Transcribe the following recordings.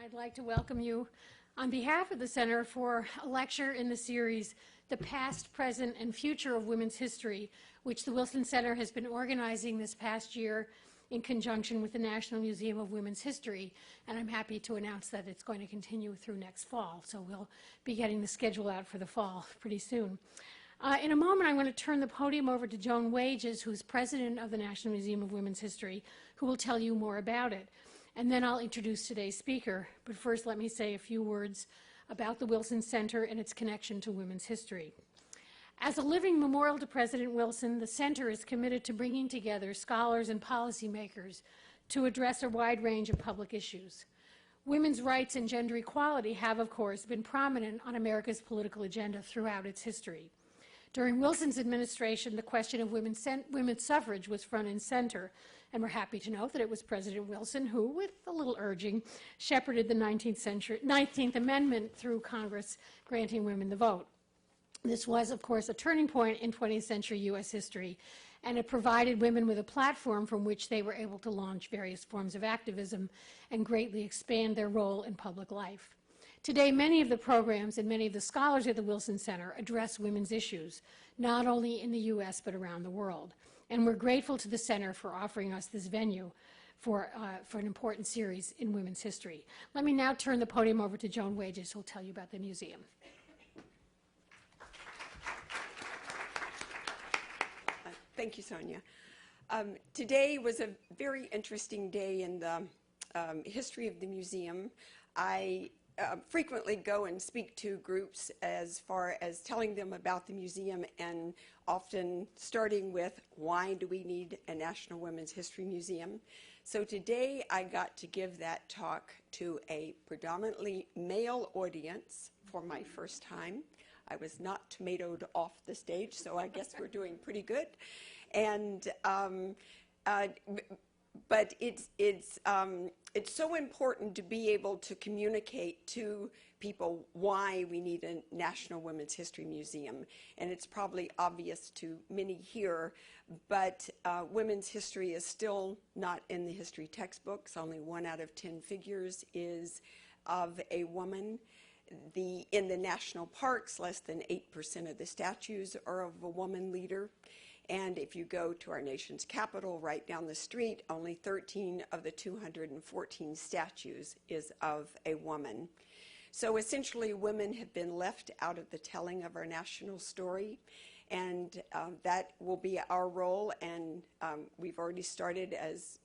I'd like to welcome you on behalf of the Center for a lecture in the series, The Past, Present, and Future of Women's History, which the Wilson Center has been organizing this past year in conjunction with the National Museum of Women's History. And I'm happy to announce that it's going to continue through next fall. So we'll be getting the schedule out for the fall pretty soon. In a moment, I'm going to turn the podium over to Joan Wages, who's president of the National Museum of Women's History, who will tell you more about it. And then I'll introduce today's speaker. But first, let me say a few words about the Wilson Center and its connection to women's history. As a living memorial to President Wilson, the Center is committed to bringing together scholars and policymakers to address a wide range of public issues. Women's rights and gender equality have, of course, been prominent on America's political agenda throughout its history. During Wilson's administration, the question of women's suffrage was front and center, and we're happy to note that it was President Wilson who, with a little urging, shepherded the 19th Amendment through Congress granting women the vote. This was, of course, a turning point in 20th century U.S. history, and it provided women with a platform from which they were able to launch various forms of activism and greatly expand their role in public life. Today, many of the programs and many of the scholars at the Wilson Center address women's issues, not only in the U.S. but around the world. And we're grateful to the Center for offering us this venue for an important series in women's history. Let me now turn the podium over to Joan Wages, who will tell you about the museum. Thank you, Sonia. Today was a very interesting day in the history of the museum. I frequently go and speak to groups as far as telling them about the museum, and often starting with, why do we need a National Women's History Museum? So today I got to give that talk to a predominantly male audience for my first time. I was not tomatoed off the stage, so I guess we're doing pretty good. And but it's so important to be able to communicate to people why we need a National Women's History Museum. And it's probably obvious to many here, but women's history is still not in the history textbooks. Only 1 out of 10 figures is of a woman. In the national parks, less than 8% of the statues are of a woman leader. And if you go to our nation's capital right down the street, only 13 of the 214 statues is of a woman. So essentially, women have been left out of the telling of our national story, and that will be our role. And we've already started as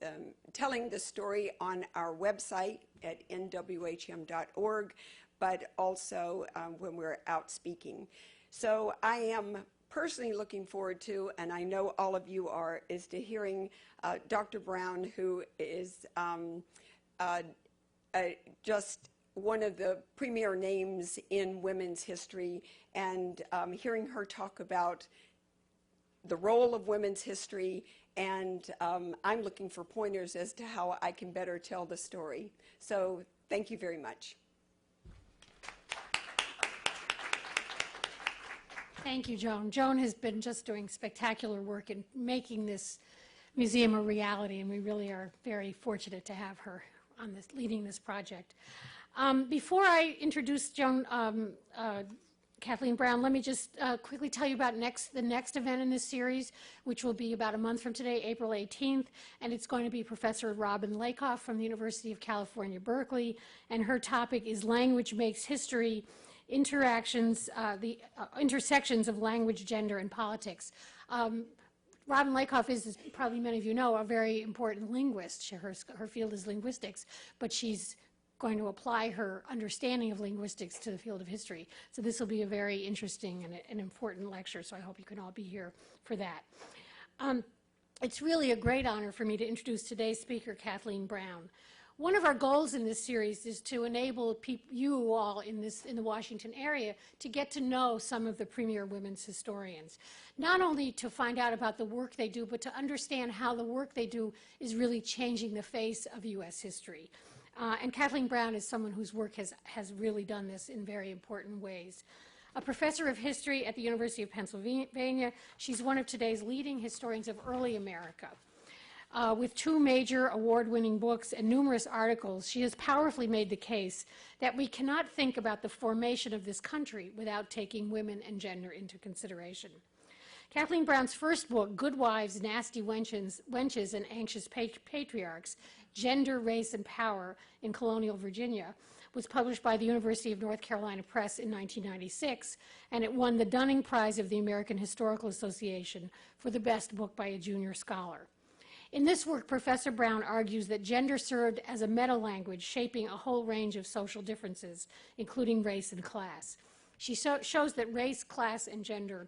telling the story on our website at NWHM.org, but also when we're out speaking. So I am personally looking forward to, and I know all of you are, is to hearing Dr. Brown, who is just one of the premier names in women's history, and hearing her talk about the role of women's history, and I'm looking for pointers as to how I can better tell the story. So thank you very much. Thank you, Joan. Joan has been just doing spectacular work in making this museum a reality, and we really are very fortunate to have her on this, leading this project. Before I introduce Kathleen Brown, let me just quickly tell you about the next event in this series, which will be about a month from today, April 18th, and it's going to be Professor Robin Lakoff from the University of California, Berkeley, and her topic is Language Makes History, the intersections of language, gender, and politics. Robin Lakoff is, as probably many of you know, a very important linguist. Her field is linguistics, but she's going to apply her understanding of linguistics to the field of history. So this will be a very interesting and an important lecture, so I hope you can all be here for that. It's really a great honor for me to introduce today's speaker, Kathleen Brown. One of our goals in this series is to enable you all in the Washington area to get to know some of the premier women's historians, not only to find out about the work they do, but to understand how the work they do is really changing the face of U.S. history. And Kathleen Brown is someone whose work has really done this in very important ways. A professor of history at the University of Pennsylvania, she's one of today's leading historians of early America. With 2 major award-winning books and numerous articles, she has powerfully made the case that we cannot think about the formation of this country without taking women and gender into consideration. Kathleen Brown's first book, Good Wives, Nasty Wenches, and Anxious Patriarchs, Gender, Race, and Power in Colonial Virginia, was published by the University of North Carolina Press in 1996, and it won the Dunning Prize of the American Historical Association for the best book by a junior scholar. In this work, Professor Brown argues that gender served as a meta-language shaping a whole range of social differences, including race and class. She shows that race, class, and gender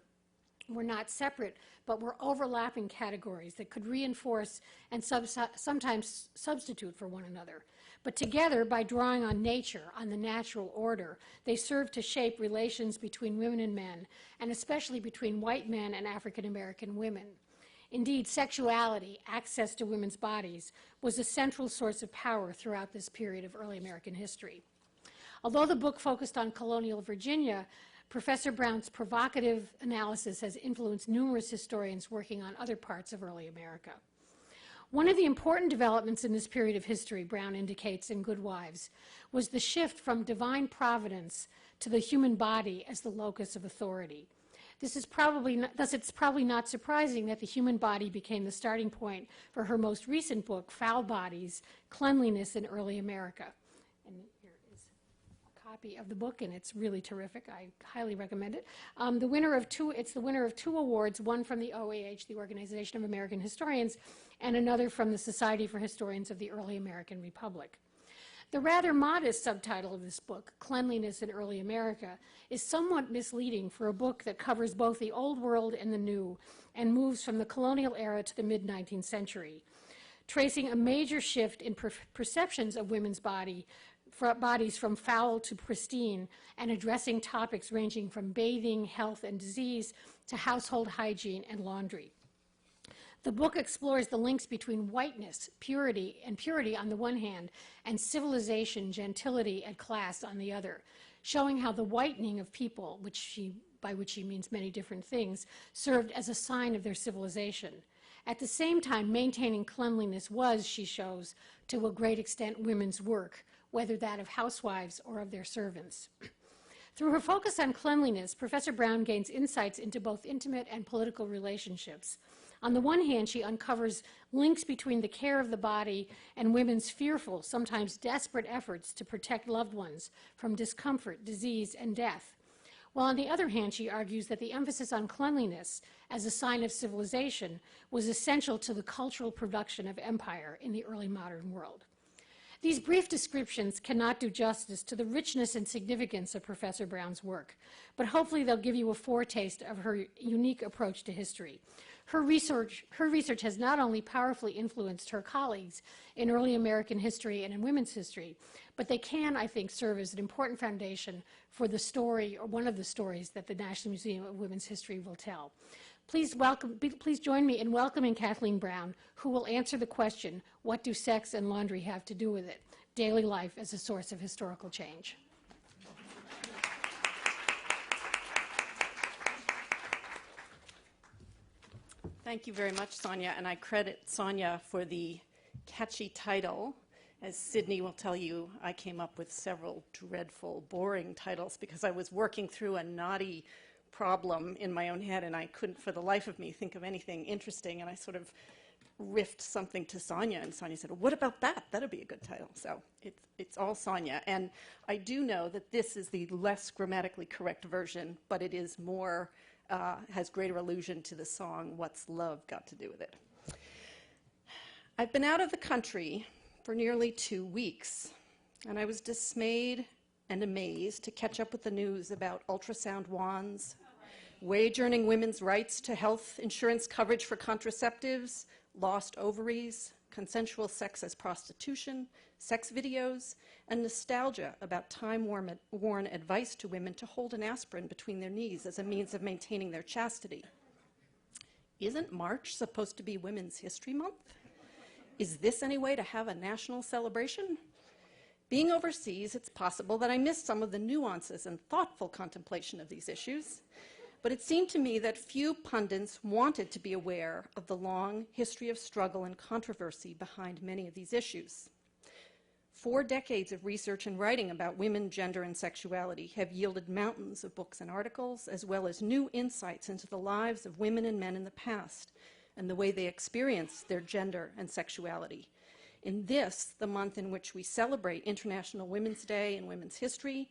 were not separate, but were overlapping categories that could reinforce and sometimes substitute for one another. But together, by drawing on nature, on the natural order, they served to shape relations between women and men, and especially between white men and African American women. Indeed, sexuality, access to women's bodies, was a central source of power throughout this period of early American history. Although the book focused on colonial Virginia, Professor Brown's provocative analysis has influenced numerous historians working on other parts of early America. One of the important developments in this period of history, Brown indicates in Good Wives, was the shift from divine providence to the human body as the locus of authority. Thus, it's probably not surprising that the human body became the starting point for her most recent book, Foul Bodies, Cleanliness in Early America. And here is a copy of the book, and it's really terrific. I highly recommend it. It's the winner of 2 awards, one from the OAH, the Organization of American Historians, and another from the Society for Historians of the Early American Republic. The rather modest subtitle of this book, Cleanliness in Early America, is somewhat misleading for a book that covers both the old world and the new, and moves from the colonial era to the mid-19th century, tracing a major shift in perceptions of women's bodies from foul to pristine, and addressing topics ranging from bathing, health and disease, to household hygiene and laundry. The book explores the links between whiteness, purity on the one hand, and civilization, gentility, and class on the other, showing how the whitening of people, by which she means many different things, served as a sign of their civilization. At the same time, maintaining cleanliness was, she shows, to a great extent women's work, whether that of housewives or of their servants. Through her focus on cleanliness, Professor Brown gains insights into both intimate and political relationships. On the one hand, she uncovers links between the care of the body and women's fearful, sometimes desperate efforts to protect loved ones from discomfort, disease, and death. While on the other hand, she argues that the emphasis on cleanliness as a sign of civilization was essential to the cultural production of empire in the early modern world. These brief descriptions cannot do justice to the richness and significance of Professor Brown's work, but hopefully they'll give you a foretaste of her unique approach to history. Her research has not only powerfully influenced her colleagues in early American history and in women's history, but they can, I think, serve as an important foundation for the story, or one of the stories, that the National Museum of Women's History will tell. Please join me in welcoming Kathleen Brown, who will answer the question, what do sex and laundry have to do with it? Daily life as a source of historical change. Thank you very much, Sonia, and I credit Sonia for the catchy title. As Sydney will tell you, I came up with several dreadful, boring titles because I was working through a knotty problem in my own head, and I couldn't for the life of me think of anything interesting, and I sort of riffed something to Sonia, and Sonia said, what about that? That'd be a good title. So it's all Sonia. And I do know that this is the less grammatically correct version, but it is more, has greater allusion to the song, What's Love Got to Do with It? I've been out of the country for nearly 2 weeks, and I was dismayed and amazed to catch up with the news about ultrasound wands, wage-earning women's rights to health insurance coverage for contraceptives, lost ovaries, consensual sex as prostitution, sex videos, and nostalgia about time-worn advice to women to hold an aspirin between their knees as a means of maintaining their chastity. Isn't March supposed to be Women's History Month? Is this any way to have a national celebration? Being overseas, it's possible that I missed some of the nuances and thoughtful contemplation of these issues, but it seemed to me that few pundits wanted to be aware of the long history of struggle and controversy behind many of these issues. 4 decades of research and writing about women, gender, and sexuality have yielded mountains of books and articles, as well as new insights into the lives of women and men in the past and the way they experienced their gender and sexuality. In this, the month in which we celebrate International Women's Day and women's history,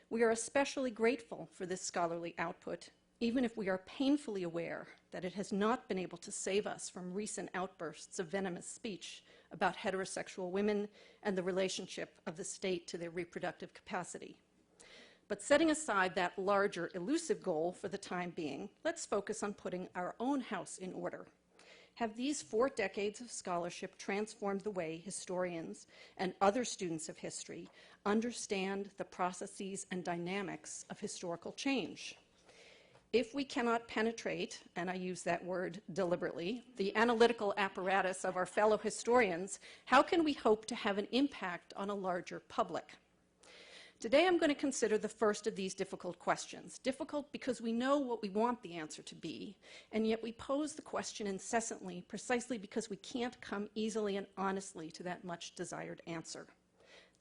we are especially grateful for this scholarly output, even if we are painfully aware that it has not been able to save us from recent outbursts of venomous speech about heterosexual women and the relationship of the state to their reproductive capacity. But setting aside that larger elusive goal for the time being, let's focus on putting our own house in order. Have these 4 decades of scholarship transformed the way historians and other students of history understand the processes and dynamics of historical change? If we cannot penetrate, and I use that word deliberately, the analytical apparatus of our fellow historians, how can we hope to have an impact on a larger public? Today I'm going to consider the first of these difficult questions. Difficult because we know what we want the answer to be, and yet we pose the question incessantly precisely because we can't come easily and honestly to that much desired answer.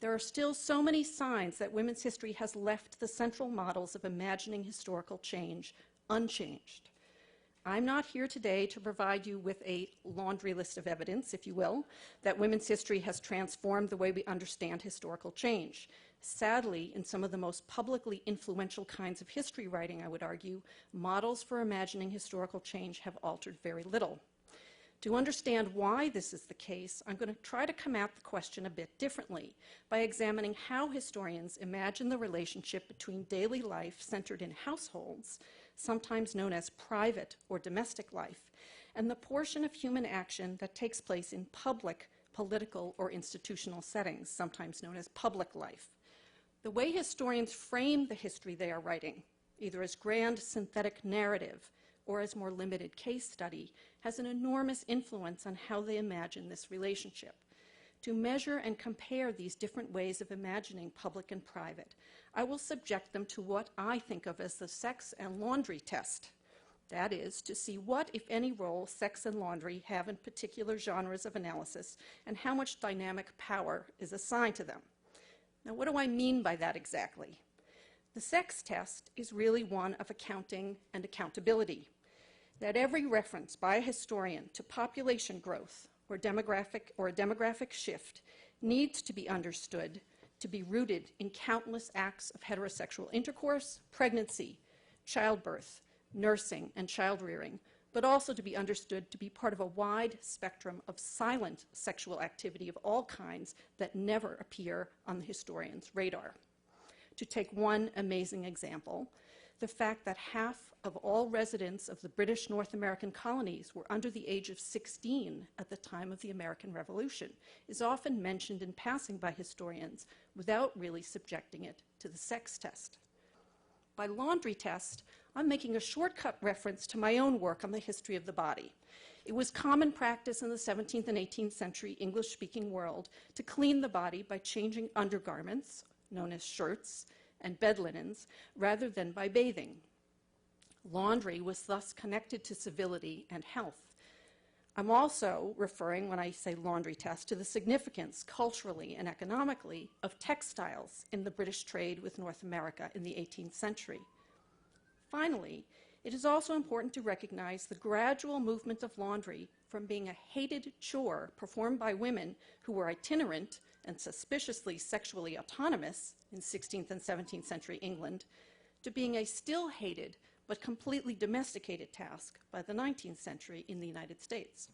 There are still so many signs that women's history has left the central models of imagining historical change unchanged. I'm not here today to provide you with a laundry list of evidence, if you will, that women's history has transformed the way we understand historical change. Sadly, in some of the most publicly influential kinds of history writing, I would argue, models for imagining historical change have altered very little. To understand why this is the case, I'm going to try to come at the question a bit differently by examining how historians imagine the relationship between daily life centered in households, sometimes known as private or domestic life, and the portion of human action that takes place in public, political, or institutional settings, sometimes known as public life. The way historians frame the history they are writing, either as grand synthetic narrative or as more limited case study, has an enormous influence on how they imagine this relationship. To measure and compare these different ways of imagining public and private, I will subject them to what I think of as the sex and laundry test. That is, to see what, if any, role sex and laundry have in particular genres of analysis and how much dynamic power is assigned to them. Now, what do I mean by that exactly? The sex test is really one of accounting and accountability. That every reference by a historian to population growth or a demographic shift needs to be understood to be rooted in countless acts of heterosexual intercourse, pregnancy, childbirth, nursing, and child rearing, but also to be understood to be part of a wide spectrum of silent sexual activity of all kinds that never appear on the historian's radar. To take one amazing example, the fact that half of all residents of the British North American colonies were under the age of 16 at the time of the American Revolution is often mentioned in passing by historians without really subjecting it to the sex test. By laundry test, I'm making a shortcut reference to my own work on the history of the body. It was common practice in the 17th and 18th century English-speaking world to clean the body by changing undergarments, known as shirts, and bed linens, rather than by bathing. Laundry was thus connected to civility and health. I'm also referring, when I say laundry test, to the significance culturally and economically of textiles in the British trade with North America in the 18th century. Finally, it is also important to recognize the gradual movement of laundry from being a hated chore performed by women who were itinerant and suspiciously sexually autonomous in 16th and 17th century England, to being a still hated but completely domesticated task by the 19th century in the United States.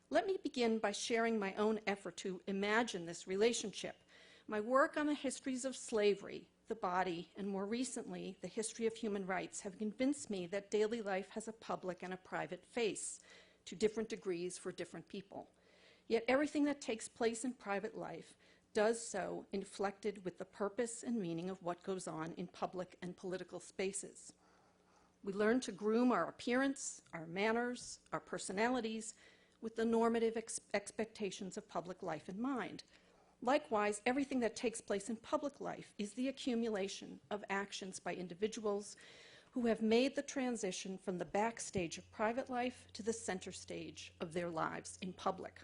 Let me begin by sharing my own effort to imagine this relationship. My work on the histories of slavery, the body, and more recently, the history of human rights have convinced me that daily life has a public and a private face, to different degrees for different people. Yet everything that takes place in private life does so inflected with the purpose and meaning of what goes on in public and political spaces. We learn to groom our appearance, our manners, our personalities with the normative expectations of public life in mind. Likewise, everything that takes place in public life is the accumulation of actions by individuals who have made the transition from the backstage of private life to the center stage of their lives in public.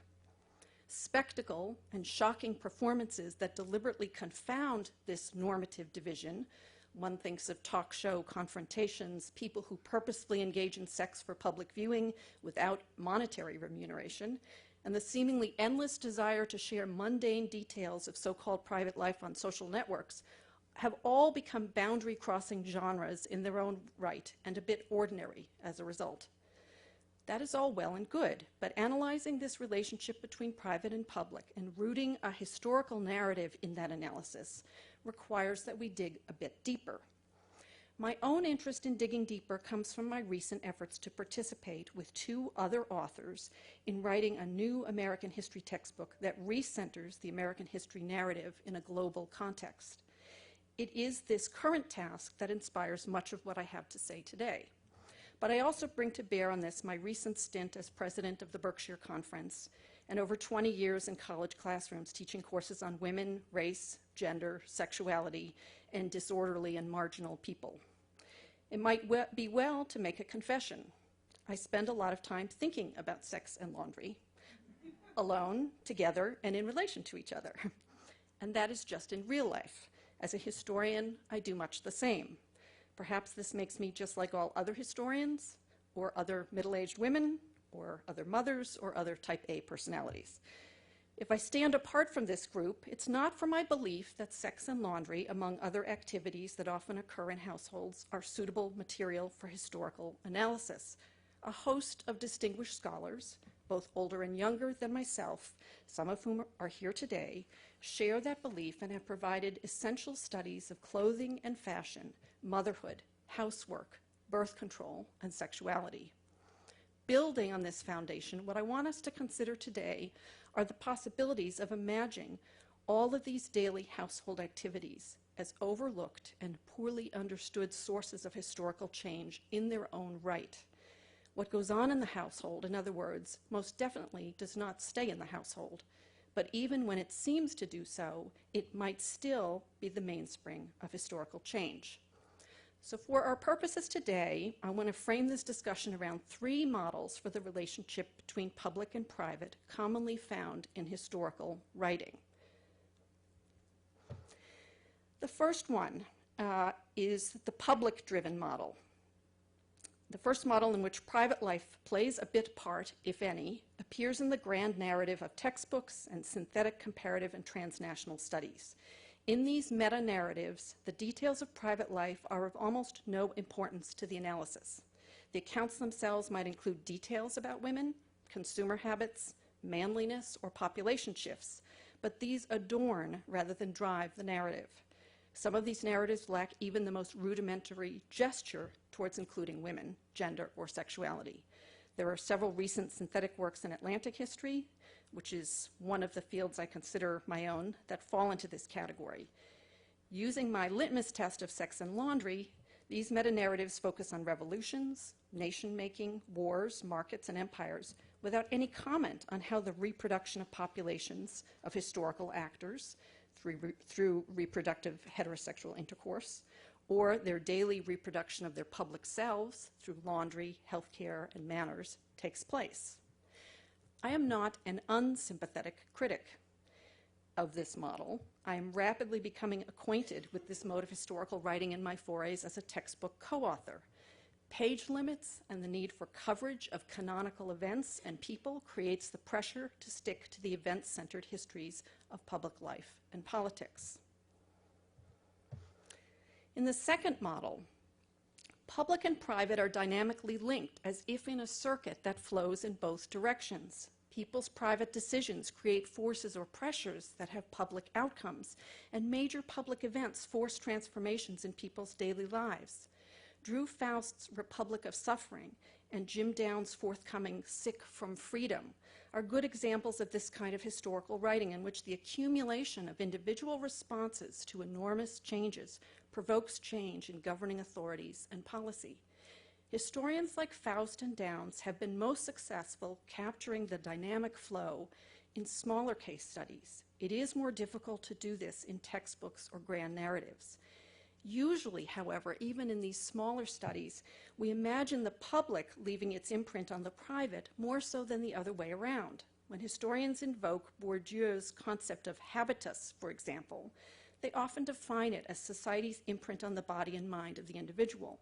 Spectacle and shocking performances that deliberately confound this normative division, one thinks of talk show confrontations, people who purposefully engage in sex for public viewing without monetary remuneration, and the seemingly endless desire to share mundane details of so-called private life on social networks, have all become boundary-crossing genres in their own right and a bit ordinary as a result. That is all well and good, but analyzing this relationship between private and public and rooting a historical narrative in that analysis requires that we dig a bit deeper. My own interest in digging deeper comes from my recent efforts to participate with two other authors in writing a new American history textbook that recenters the American history narrative in a global context. It is this current task that inspires much of what I have to say today. But I also bring to bear on this my recent stint as president of the Berkshire Conference and over 20 years in college classrooms teaching courses on women, race, gender, sexuality, and disorderly and marginal people. It might be well to make a confession. I spend a lot of time thinking about sex and laundry, alone, together, and in relation to each other. And that is just in real life. As a historian, I do much the same. Perhaps this makes me just like all other historians, or other middle-aged women, or other mothers, or other type A personalities. If I stand apart from this group, it's not for my belief that sex and laundry, among other activities that often occur in households, are suitable material for historical analysis. A host of distinguished scholars, both older and younger than myself, some of whom are here today, share that belief and have provided essential studies of clothing and fashion, motherhood, housework, birth control, and sexuality. Building on this foundation, what I want us to consider today are the possibilities of imagining all of these daily household activities as overlooked and poorly understood sources of historical change in their own right. What goes on in the household, in other words, most definitely does not stay in the household, but even when it seems to do so, it might still be the mainspring of historical change. So for our purposes today, I want to frame this discussion around three models for the relationship between public and private commonly found in historical writing. The first one is the public-driven model. The first model, in which private life plays a bit part, if any, appears in the grand narrative of textbooks and synthetic comparative and transnational studies. In these meta-narratives, the details of private life are of almost no importance to the analysis. The accounts themselves might include details about women, consumer habits, manliness, or population shifts, but these adorn rather than drive the narrative. Some of these narratives lack even the most rudimentary gesture towards including women, gender, or sexuality. There are several recent synthetic works in Atlantic history, which is one of the fields I consider my own, that fall into this category. Using my litmus test of sex and laundry, these meta-narratives focus on revolutions, nation-making, wars, markets, and empires, without any comment on how the reproduction of populations of historical actors through reproductive heterosexual intercourse, or their daily reproduction of their public selves through laundry, healthcare, and manners takes place. I am not an unsympathetic critic of this model. I am rapidly becoming acquainted with this mode of historical writing in my forays as a textbook co-author. Page limits and the need for coverage of canonical events and people creates the pressure to stick to the event-centered histories of public life and politics. In the second model, public and private are dynamically linked as if in a circuit that flows in both directions. People's private decisions create forces or pressures that have public outcomes, and major public events force transformations in people's daily lives. Drew Faust's Republic of Suffering and Jim Downs' forthcoming Sick from Freedom are good examples of this kind of historical writing in which the accumulation of individual responses to enormous changes provokes change in governing authorities and policy. Historians like Faust and Downs have been most successful capturing the dynamic flow in smaller case studies. It is more difficult to do this in textbooks or grand narratives. Usually, however, even in these smaller studies, we imagine the public leaving its imprint on the private more so than the other way around. When historians invoke Bourdieu's concept of habitus, for example, they often define it as society's imprint on the body and mind of the individual.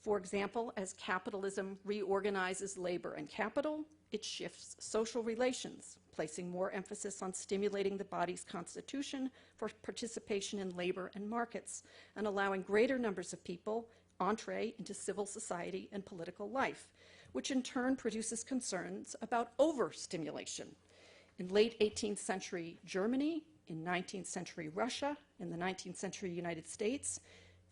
For example, as capitalism reorganizes labor and capital, it shifts social relations, placing more emphasis on stimulating the body's constitution for participation in labor and markets, and allowing greater numbers of people entree into civil society and political life, which in turn produces concerns about overstimulation. In late 18th century Germany, in 19th century Russia, in the 19th century United States,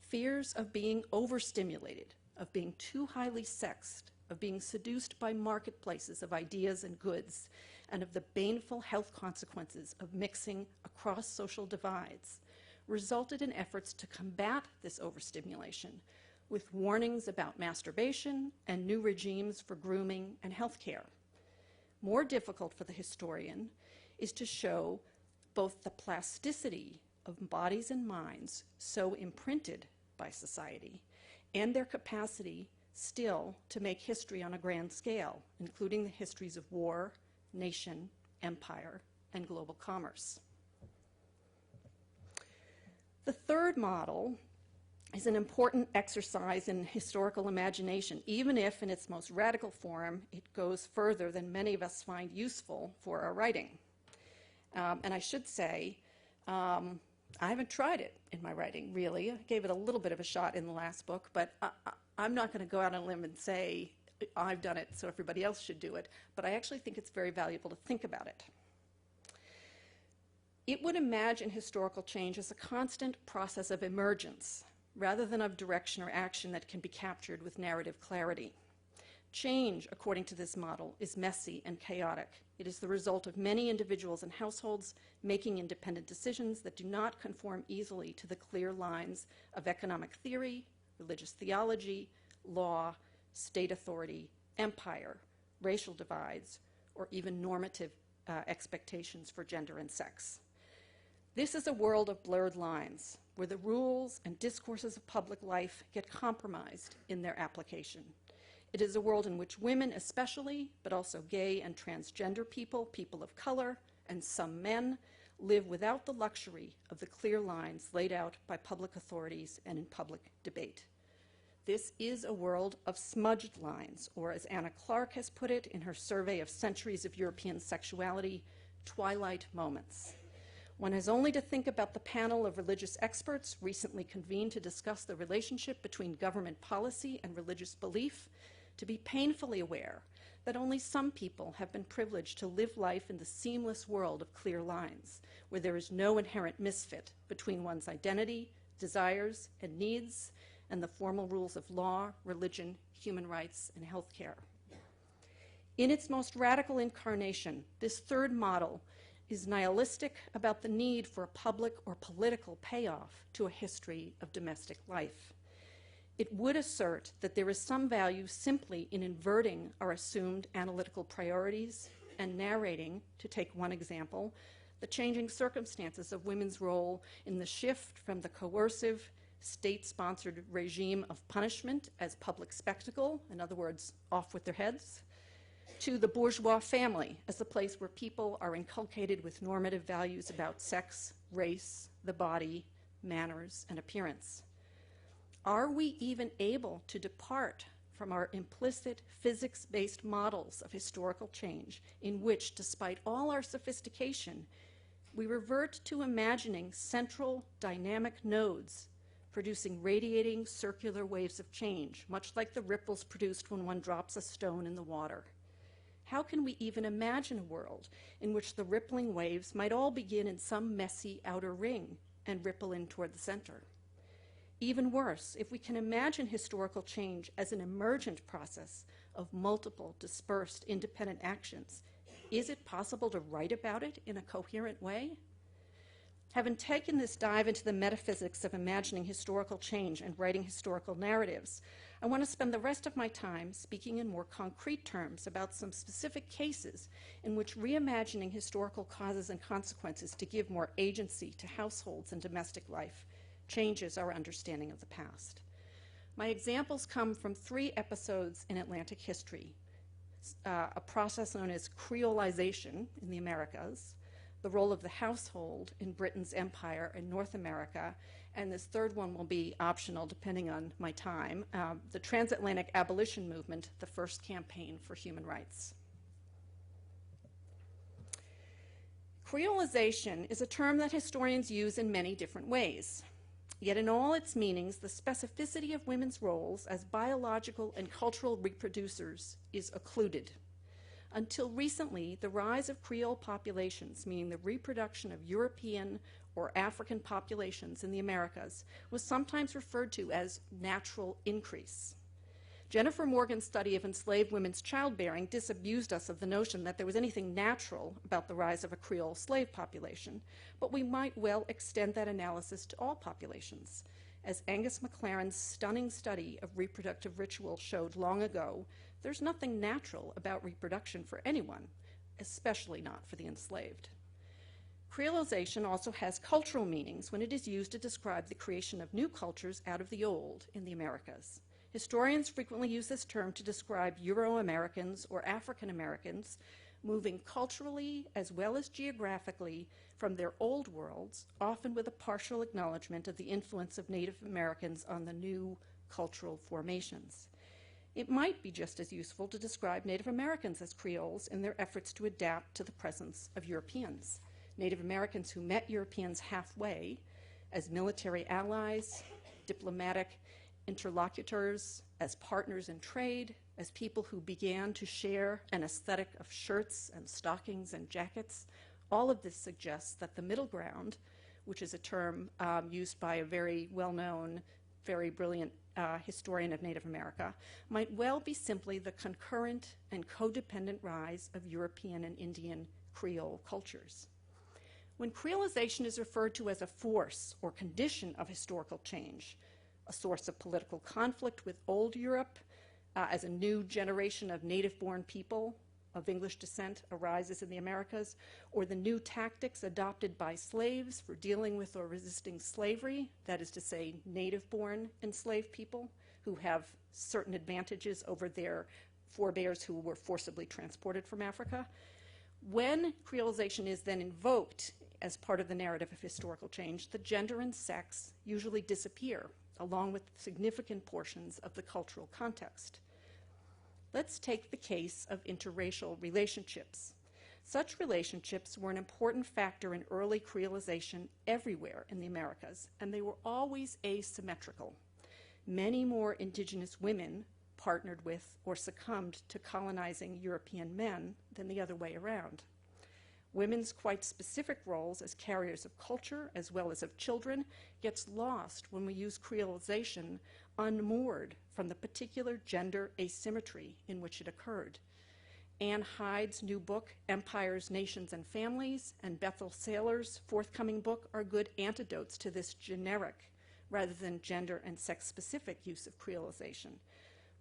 fears of being overstimulated, of being too highly sexed, of being seduced by marketplaces of ideas and goods, and of the baneful health consequences of mixing across social divides, resulted in efforts to combat this overstimulation, with warnings about masturbation and new regimes for grooming and health care. More difficult for the historian is to show both the plasticity of bodies and minds so imprinted by society and their capacity still to make history on a grand scale, including the histories of war, nation, empire, and global commerce. The third model is an important exercise in historical imagination, even if in its most radical form it goes further than many of us find useful for our writing. And I should say, I haven't tried it in my writing, really. I gave it a little bit of a shot in the last book, but I'm not going to go out on a limb and say, I've done it, so everybody else should do it. But I actually think it's very valuable to think about it. It would imagine historical change as a constant process of emergence, rather than of direction or action that can be captured with narrative clarity. Change, according to this model, is messy and chaotic. It is the result of many individuals and households making independent decisions that do not conform easily to the clear lines of economic theory, religious theology, law, state authority, empire, racial divides, or even normative expectations for gender and sex. This is a world of blurred lines, where the rules and discourses of public life get compromised in their application. It is a world in which women especially, but also gay and transgender people, people of color, and some men live without the luxury of the clear lines laid out by public authorities and in public debate. This is a world of smudged lines, or as Anna Clark has put it in her survey of centuries of European sexuality, twilight moments. One has only to think about the panel of religious experts recently convened to discuss the relationship between government policy and religious belief to be painfully aware that only some people have been privileged to live life in the seamless world of clear lines, where there is no inherent misfit between one's identity, desires, and needs, and the formal rules of law, religion, human rights, and healthcare. In its most radical incarnation, this third model is nihilistic about the need for a public or political payoff to a history of domestic life. It would assert that there is some value simply in inverting our assumed analytical priorities and narrating, to take one example, the changing circumstances of women's role in the shift from the coercive, state-sponsored regime of punishment as public spectacle, in other words, off with their heads, to the bourgeois family as a place where people are inculcated with normative values about sex, race, the body, manners, and appearance. Are we even able to depart from our implicit physics-based models of historical change in which, despite all our sophistication, we revert to imagining central dynamic nodes producing radiating circular waves of change, much like the ripples produced when one drops a stone in the water? How can we even imagine a world in which the rippling waves might all begin in some messy outer ring and ripple in toward the center? Even worse, if we can imagine historical change as an emergent process of multiple, dispersed, independent actions, is it possible to write about it in a coherent way? Having taken this dive into the metaphysics of imagining historical change and writing historical narratives, I want to spend the rest of my time speaking in more concrete terms about some specific cases in which reimagining historical causes and consequences to give more agency to households and domestic life changes our understanding of the past. My examples come from 3 episodes in Atlantic history, a process known as creolization in the Americas, the role of the household in Britain's empire in North America, and this third one will be optional depending on my time, the transatlantic abolition movement, the first campaign for human rights. Creolization is a term that historians use in many different ways. Yet in all its meanings, the specificity of women's roles as biological and cultural reproducers is occluded. Until recently, the rise of Creole populations, meaning the reproduction of European or African populations in the Americas, was sometimes referred to as natural increase. Jennifer Morgan's study of enslaved women's childbearing disabused us of the notion that there was anything natural about the rise of a Creole slave population, but we might well extend that analysis to all populations. As Angus McLaren's stunning study of reproductive ritual showed long ago, there's nothing natural about reproduction for anyone, especially not for the enslaved. Creolization also has cultural meanings when it is used to describe the creation of new cultures out of the old in the Americas. Historians frequently use this term to describe Euro-Americans or African Americans moving culturally as well as geographically from their old worlds, often with a partial acknowledgement of the influence of Native Americans on the new cultural formations. It might be just as useful to describe Native Americans as Creoles in their efforts to adapt to the presence of Europeans. Native Americans who met Europeans halfway as military allies, diplomatic interlocutors, as partners in trade, as people who began to share an aesthetic of shirts and stockings and jackets. All of this suggests that the middle ground, which is a term used by a very well-known, very brilliant historian of Native America, might well be simply the concurrent and codependent rise of European and Indian Creole cultures. When creolization is referred to as a force or condition of historical change, a source of political conflict with old Europe, as a new generation of native-born people of English descent arises in the Americas, or the new tactics adopted by slaves for dealing with or resisting slavery, that is to say, native-born enslaved people who have certain advantages over their forebears who were forcibly transported from Africa. When creolization is then invoked as part of the narrative of historical change, the gender and sex usually disappear, along with significant portions of the cultural context. Let's take the case of interracial relationships. Such relationships were an important factor in early creolization everywhere in the Americas, and they were always asymmetrical. Many more indigenous women partnered with or succumbed to colonizing European men than the other way around. Women's quite specific roles as carriers of culture as well as of children gets lost when we use creolization unmoored from the particular gender asymmetry in which it occurred. Anne Hyde's new book, Empires, Nations, and Families, and Bethel Saylor's forthcoming book are good antidotes to this generic rather than gender and sex-specific use of creolization.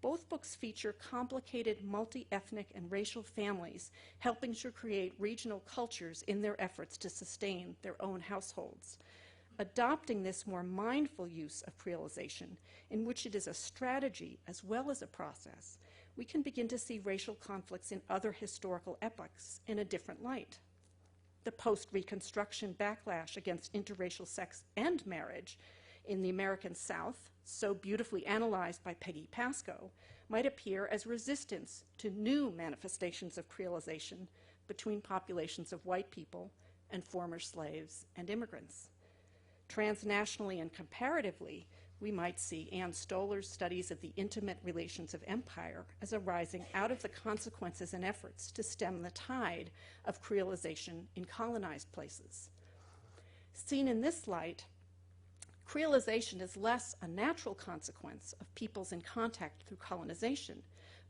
Both books feature complicated multi-ethnic and racial families helping to create regional cultures in their efforts to sustain their own households. Adopting this more mindful use of creolization, in which it is a strategy as well as a process, we can begin to see racial conflicts in other historical epochs in a different light. The post-Reconstruction backlash against interracial sex and marriage in the American South, so beautifully analyzed by Peggy Pascoe, might appear as resistance to new manifestations of creolization between populations of white people and former slaves and immigrants. Transnationally and comparatively, we might see Ann Stoller's studies of the intimate relations of empire as arising out of the consequences and efforts to stem the tide of creolization in colonized places. Seen in this light, creolization is less a natural consequence of peoples in contact through colonization,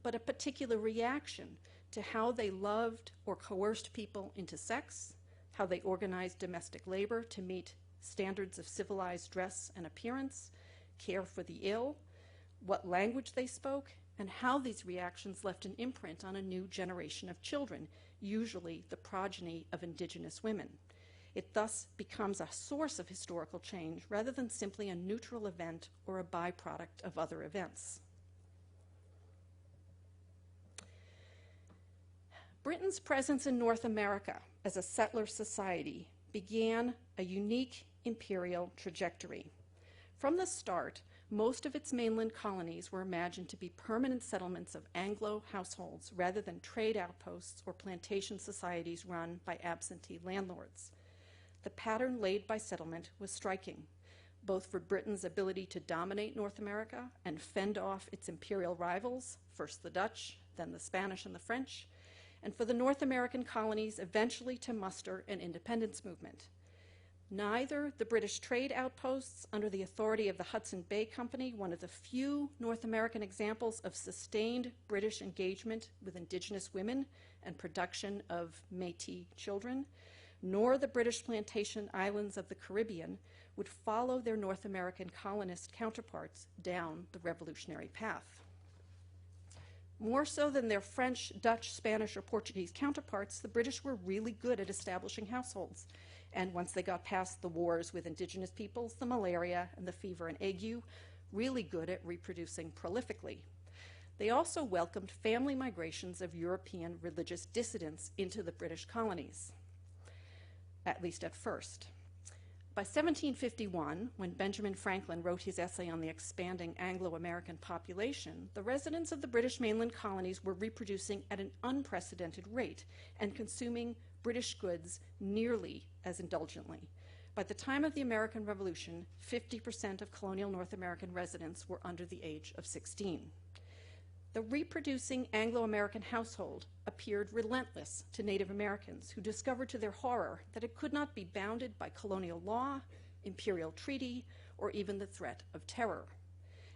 but a particular reaction to how they loved or coerced people into sex, how they organized domestic labor to meet standards of civilized dress and appearance, care for the ill, what language they spoke, and how these reactions left an imprint on a new generation of children, usually the progeny of indigenous women. It thus becomes a source of historical change rather than simply a neutral event or a byproduct of other events. Britain's presence in North America as a settler society began a unique imperial trajectory. From the start, most of its mainland colonies were imagined to be permanent settlements of Anglo households rather than trade outposts or plantation societies run by absentee landlords. The pattern laid by settlement was striking, both for Britain's ability to dominate North America and fend off its imperial rivals, first the Dutch, then the Spanish and the French, and for the North American colonies eventually to muster an independence movement. Neither the British trade outposts under the authority of the Hudson Bay Company, one of the few North American examples of sustained British engagement with indigenous women and production of Métis children, nor the British plantation islands of the Caribbean would follow their North American colonist counterparts down the revolutionary path. More so than their French, Dutch, Spanish, or Portuguese counterparts, the British were really good at establishing households. And once they got past the wars with indigenous peoples, the malaria and the fever and ague, really good at reproducing prolifically. They also welcomed family migrations of European religious dissidents into the British colonies, at least at first. By 1751, when Benjamin Franklin wrote his essay on the expanding Anglo-American population, the residents of the British mainland colonies were reproducing at an unprecedented rate and consuming British goods nearly as indulgently. By the time of the American Revolution, 50% of colonial North American residents were under the age of 16. The reproducing Anglo-American household appeared relentless to Native Americans, who discovered to their horror that it could not be bounded by colonial law, imperial treaty, or even the threat of terror.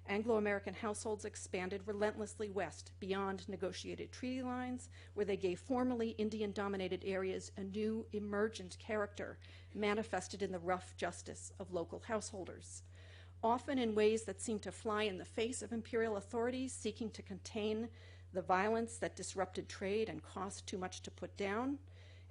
Anglo-American households expanded relentlessly west beyond negotiated treaty lines, where they gave formerly Indian-dominated areas a new emergent character manifested in the rough justice of local householders. Often in ways that seemed to fly in the face of imperial authorities seeking to contain the violence that disrupted trade and cost too much to put down,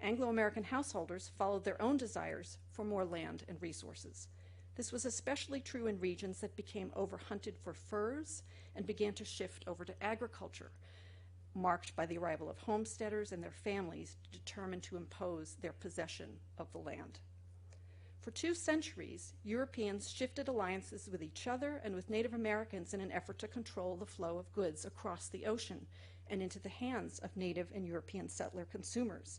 Anglo-American householders followed their own desires for more land and resources. This was especially true in regions that became overhunted for furs and began to shift over to agriculture, marked by the arrival of homesteaders and their families determined to impose their possession of the land. For 2 centuries, Europeans shifted alliances with each other and with Native Americans in an effort to control the flow of goods across the ocean and into the hands of Native and European settler consumers.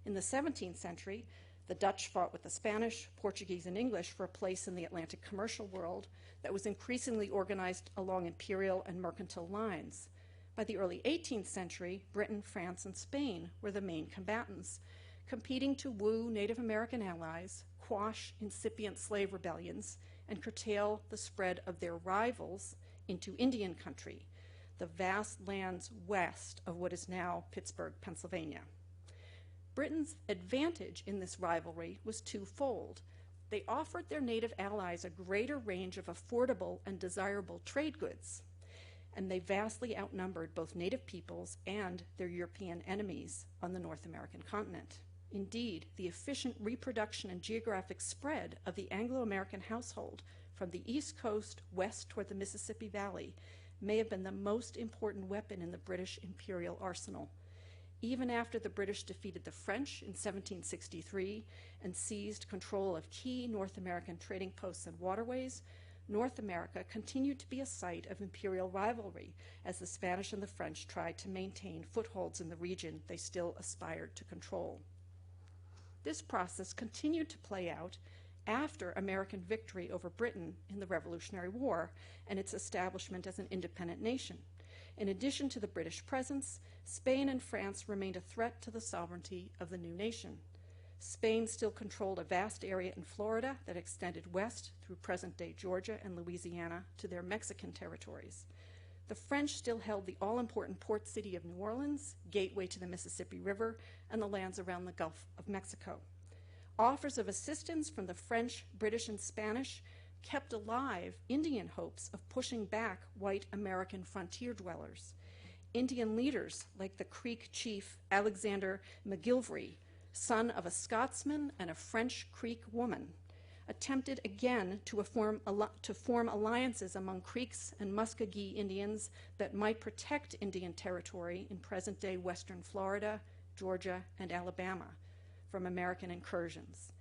In the 17th century, the Dutch fought with the Spanish, Portuguese, and English for a place in the Atlantic commercial world that was increasingly organized along imperial and mercantile lines. By the early 18th century, Britain, France, and Spain were the main combatants, competing to woo Native American allies, quash incipient slave rebellions, and curtail the spread of their rivals into Indian country, the vast lands west of what is now Pittsburgh, Pennsylvania. Britain's advantage in this rivalry was twofold. They offered their native allies a greater range of affordable and desirable trade goods, and they vastly outnumbered both native peoples and their European enemies on the North American continent. Indeed, the efficient reproduction and geographic spread of the Anglo-American household from the East Coast west toward the Mississippi Valley may have been the most important weapon in the British imperial arsenal. Even after the British defeated the French in 1763 and seized control of key North American trading posts and waterways, North America continued to be a site of imperial rivalry as the Spanish and the French tried to maintain footholds in the region they still aspired to control. This process continued to play out after American victory over Britain in the Revolutionary War and its establishment as an independent nation. In addition to the British presence, Spain and France remained a threat to the sovereignty of the new nation. Spain still controlled a vast area in Florida that extended west through present-day Georgia and Louisiana to their Mexican territories. The French still held the all-important port city of New Orleans, gateway to the Mississippi River, and the lands around the Gulf of Mexico. Offers of assistance from the French, British, and Spanish kept alive Indian hopes of pushing back white American frontier dwellers. Indian leaders like the Creek chief Alexander McGillivray son of a Scotsman and a French Creek woman, attempted again to form alliances among Creeks and Muskogee Indians that might protect Indian territory in present-day western Florida, Georgia, and Alabama from American incursions.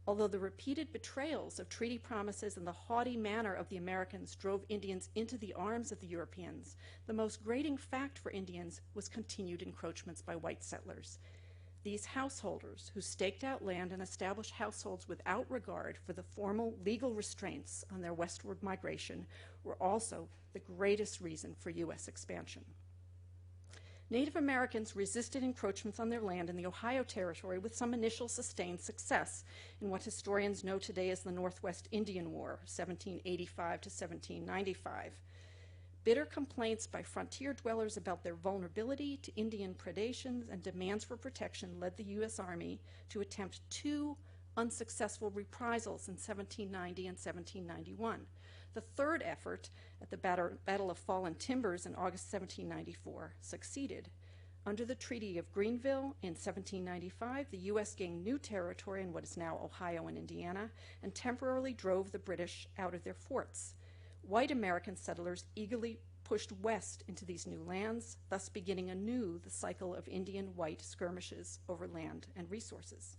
Although the repeated betrayals of treaty promises and the haughty manner of the Americans drove Indians into the arms of the Europeans, the most grating fact for Indians was continued encroachments by white settlers. These householders, who staked out land and established households without regard for the formal legal restraints on their westward migration, were also the greatest reason for U.S. expansion. Native Americans resisted encroachments on their land in the Ohio Territory with some initial sustained success in what historians know today as the Northwest Indian War, 1785 to 1795. Bitter complaints by frontier dwellers about their vulnerability to Indian predations and demands for protection led the U.S. Army to attempt two unsuccessful reprisals in 1790 and 1791. The third effort, at the Battle of Fallen Timbers in August 1794, succeeded. Under the Treaty of Greenville in 1795, the U.S. gained new territory in what is now Ohio and Indiana and temporarily drove the British out of their forts. White American settlers eagerly pushed west into these new lands, thus beginning anew the cycle of Indian-white skirmishes over land and resources.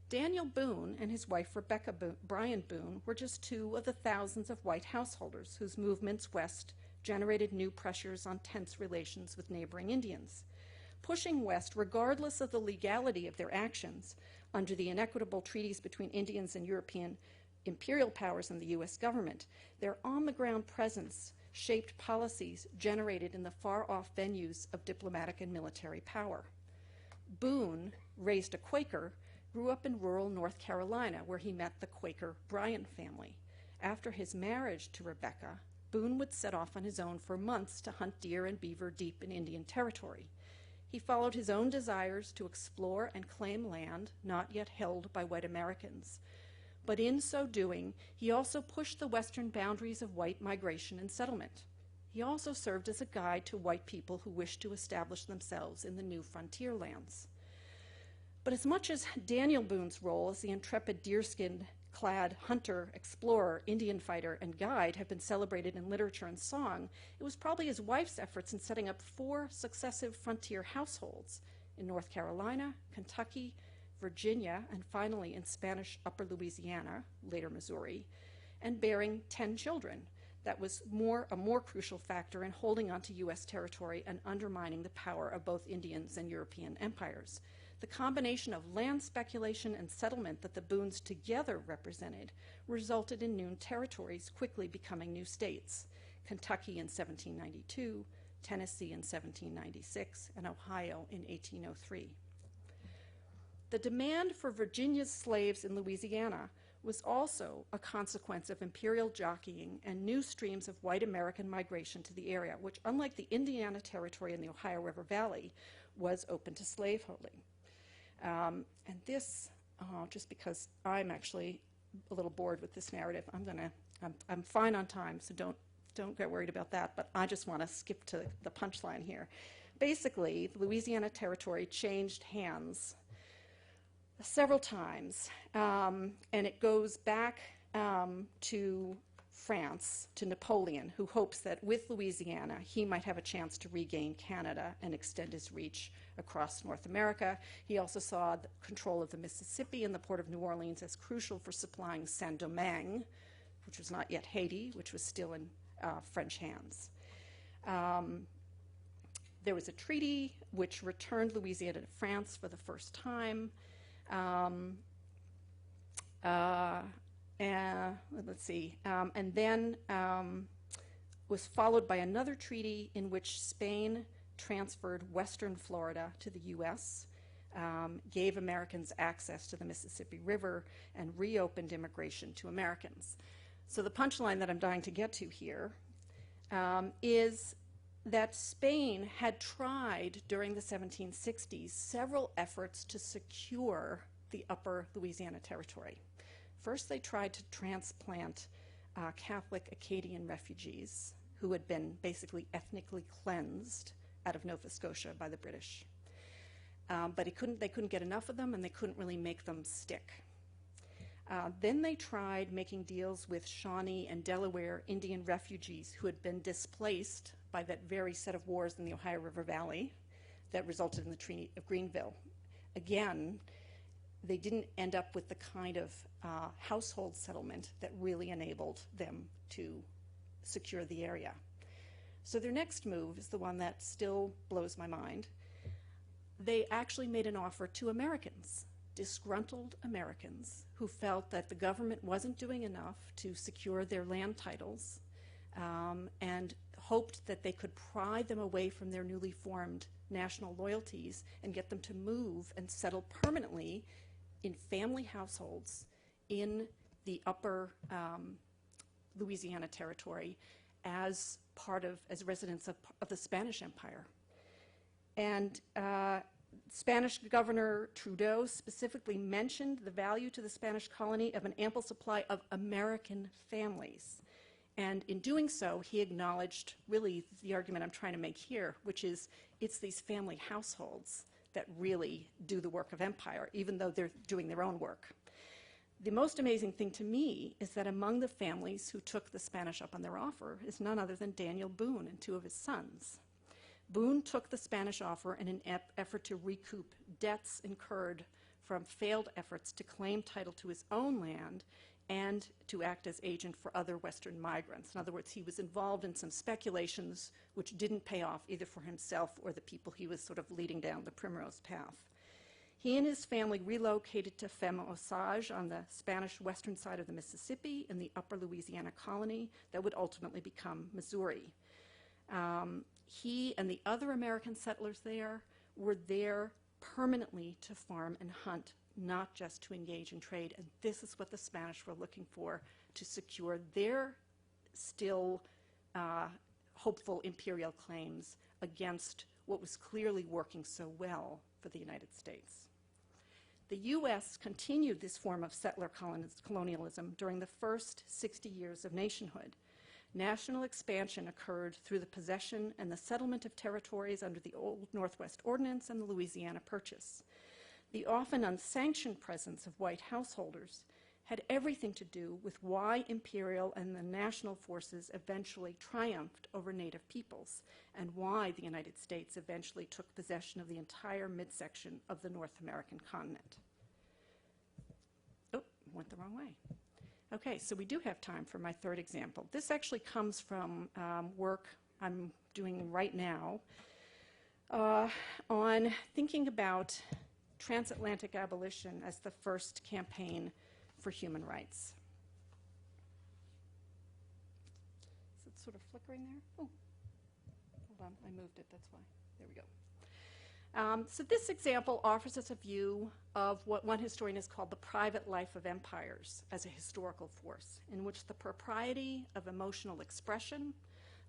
Daniel Boone and his wife Rebecca Bryan Boone were just two of the thousands of white householders whose movements west generated new pressures on tense relations with neighboring Indians. Pushing west, regardless of the legality of their actions, under the inequitable treaties between Indians and European imperial powers and the U.S. government, their on-the-ground presence shaped policies generated in the far-off venues of diplomatic and military power. Boone, raised a Quaker, grew up in rural North Carolina, where he met the Quaker Bryan family. After his marriage to Rebecca, Boone would set off on his own for months to hunt deer and beaver deep in Indian territory. He followed his own desires to explore and claim land not yet held by white Americans. But in so doing, he also pushed the western boundaries of white migration and settlement. He also served as a guide to white people who wished to establish themselves in the new frontier lands. But as much as Daniel Boone's role as the intrepid deerskin-clad hunter, explorer, Indian fighter, and guide have been celebrated in literature and song, it was probably his wife's efforts in setting up 4 successive frontier households in North Carolina, Kentucky, Virginia, and finally in Spanish Upper Louisiana, later Missouri, and bearing 10 children. That was a more crucial factor in holding onto U.S. territory and undermining the power of both Indians and European empires. The combination of land speculation and settlement that the Boones together represented resulted in new territories quickly becoming new states: Kentucky in 1792, Tennessee in 1796, and Ohio in 1803. The demand for Virginia's slaves in Louisiana was also a consequence of imperial jockeying and new streams of white American migration to the area, which, unlike the Indiana Territory and the Ohio River Valley, was open to slaveholding. And this, just because I'm actually a little bored with this narrative, I'm fine on time, so don't get worried about that, but I just want to skip to the punchline here. Basically, the Louisiana Territory changed hands several times, and it goes back to France, to Napoleon, who hopes that with Louisiana he might have a chance to regain Canada and extend his reach across North America. He also saw the control of the Mississippi and the port of New Orleans as crucial for supplying Saint-Domingue, which was not yet Haiti, which was still in French hands. There was a treaty which returned Louisiana to France for the first time. And then was followed by another treaty in which Spain transferred western Florida to the U.S., gave Americans access to the Mississippi River, and reopened immigration to Americans. So the punchline that I'm dying to get to here is that Spain had tried during the 1760s several efforts to secure the upper Louisiana Territory. First, they tried to transplant Catholic Acadian refugees who had been basically ethnically cleansed out of Nova Scotia by the British. but they couldn't get enough of them, and they couldn't really make them stick. Then they tried making deals with Shawnee and Delaware Indian refugees who had been displaced by that very set of wars in the Ohio River Valley that resulted in the Treaty of Greenville. Again, they didn't end up with the kind of household settlement that really enabled them to secure the area. So their next move is the one that still blows my mind. They actually made an offer to Americans, disgruntled Americans, who felt that the government wasn't doing enough to secure their land titles, and hoped that they could pry them away from their newly formed national loyalties and get them to move and settle permanently in family households in the upper Louisiana territory as residents of the Spanish Empire. And Spanish Governor Trudeau specifically mentioned the value to the Spanish colony of an ample supply of American families. And in doing so, he acknowledged really the argument I'm trying to make here, which is it's these family households that really do the work of empire, even though they're doing their own work. The most amazing thing to me is that among the families who took the Spanish up on their offer is none other than Daniel Boone and two of his sons. Boone took the Spanish offer in an effort to recoup debts incurred from failed efforts to claim title to his own land and to act as agent for other Western migrants. In other words, he was involved in some speculations which didn't pay off either for himself or the people he was sort of leading down the primrose path. He and his family relocated to Femme Osage on the Spanish western side of the Mississippi in the upper Louisiana colony that would ultimately become Missouri. He and the other American settlers there were there permanently to farm and hunt, not just to engage in trade. And this is what the Spanish were looking for to secure their still hopeful imperial claims against what was clearly working so well for the United States. The U.S. continued this form of settler colonialism during the first 60 years of nationhood. National expansion occurred through the possession and the settlement of territories under the Old Northwest Ordinance and the Louisiana Purchase. The often unsanctioned presence of white householders had everything to do with why imperial and the national forces eventually triumphed over native peoples, and why the United States eventually took possession of the entire midsection of the North American continent. Oh, went the wrong way. Okay, so we do have time for my third example. This actually comes from work I'm doing right now on thinking about transatlantic abolition as the first campaign for human rights. Is it sort of flickering there? Oh, hold on, I moved it, that's why. There we go. So this example offers us a view of what one historian has called the private life of empires as a historical force, in which the propriety of emotional expression,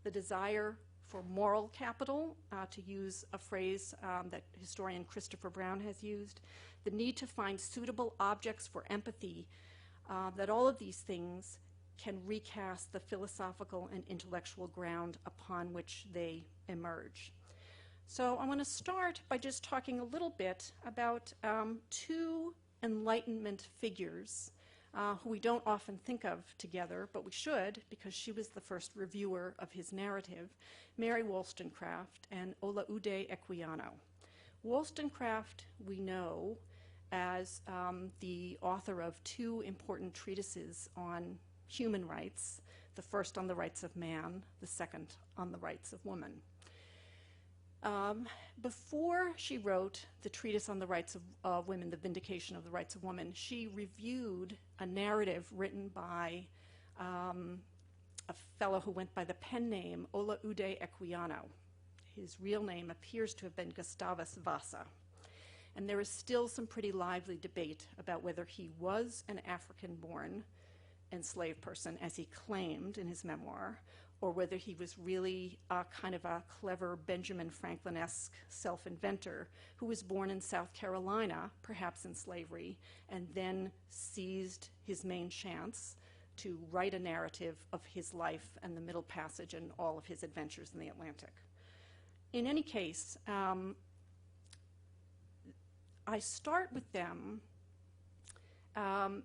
the desire for moral capital, to use a phrase that historian Christopher Brown has used, the need to find suitable objects for empathy, that all of these things can recast the philosophical and intellectual ground upon which they emerge. So I want to start by just talking a little bit about two Enlightenment figures who we don't often think of together, but we should, because she was the first reviewer of his narrative, Mary Wollstonecraft and Olaudah Equiano. Wollstonecraft we know as the author of two important treatises on human rights, the first on the rights of man, the second on the rights of woman. Before she wrote the treatise on the rights of women, the vindication of the rights of women, she reviewed a narrative written by a fellow who went by the pen name Olaudah Equiano. His real name appears to have been Gustavus Vasa. And there is still some pretty lively debate about whether he was an African-born enslaved person, as he claimed in his memoir, or whether he was really kind of a clever Benjamin Franklin-esque self-inventor who was born in South Carolina, perhaps in slavery, and then seized his main chance to write a narrative of his life and the Middle Passage and all of his adventures in the Atlantic. In any case, I start with them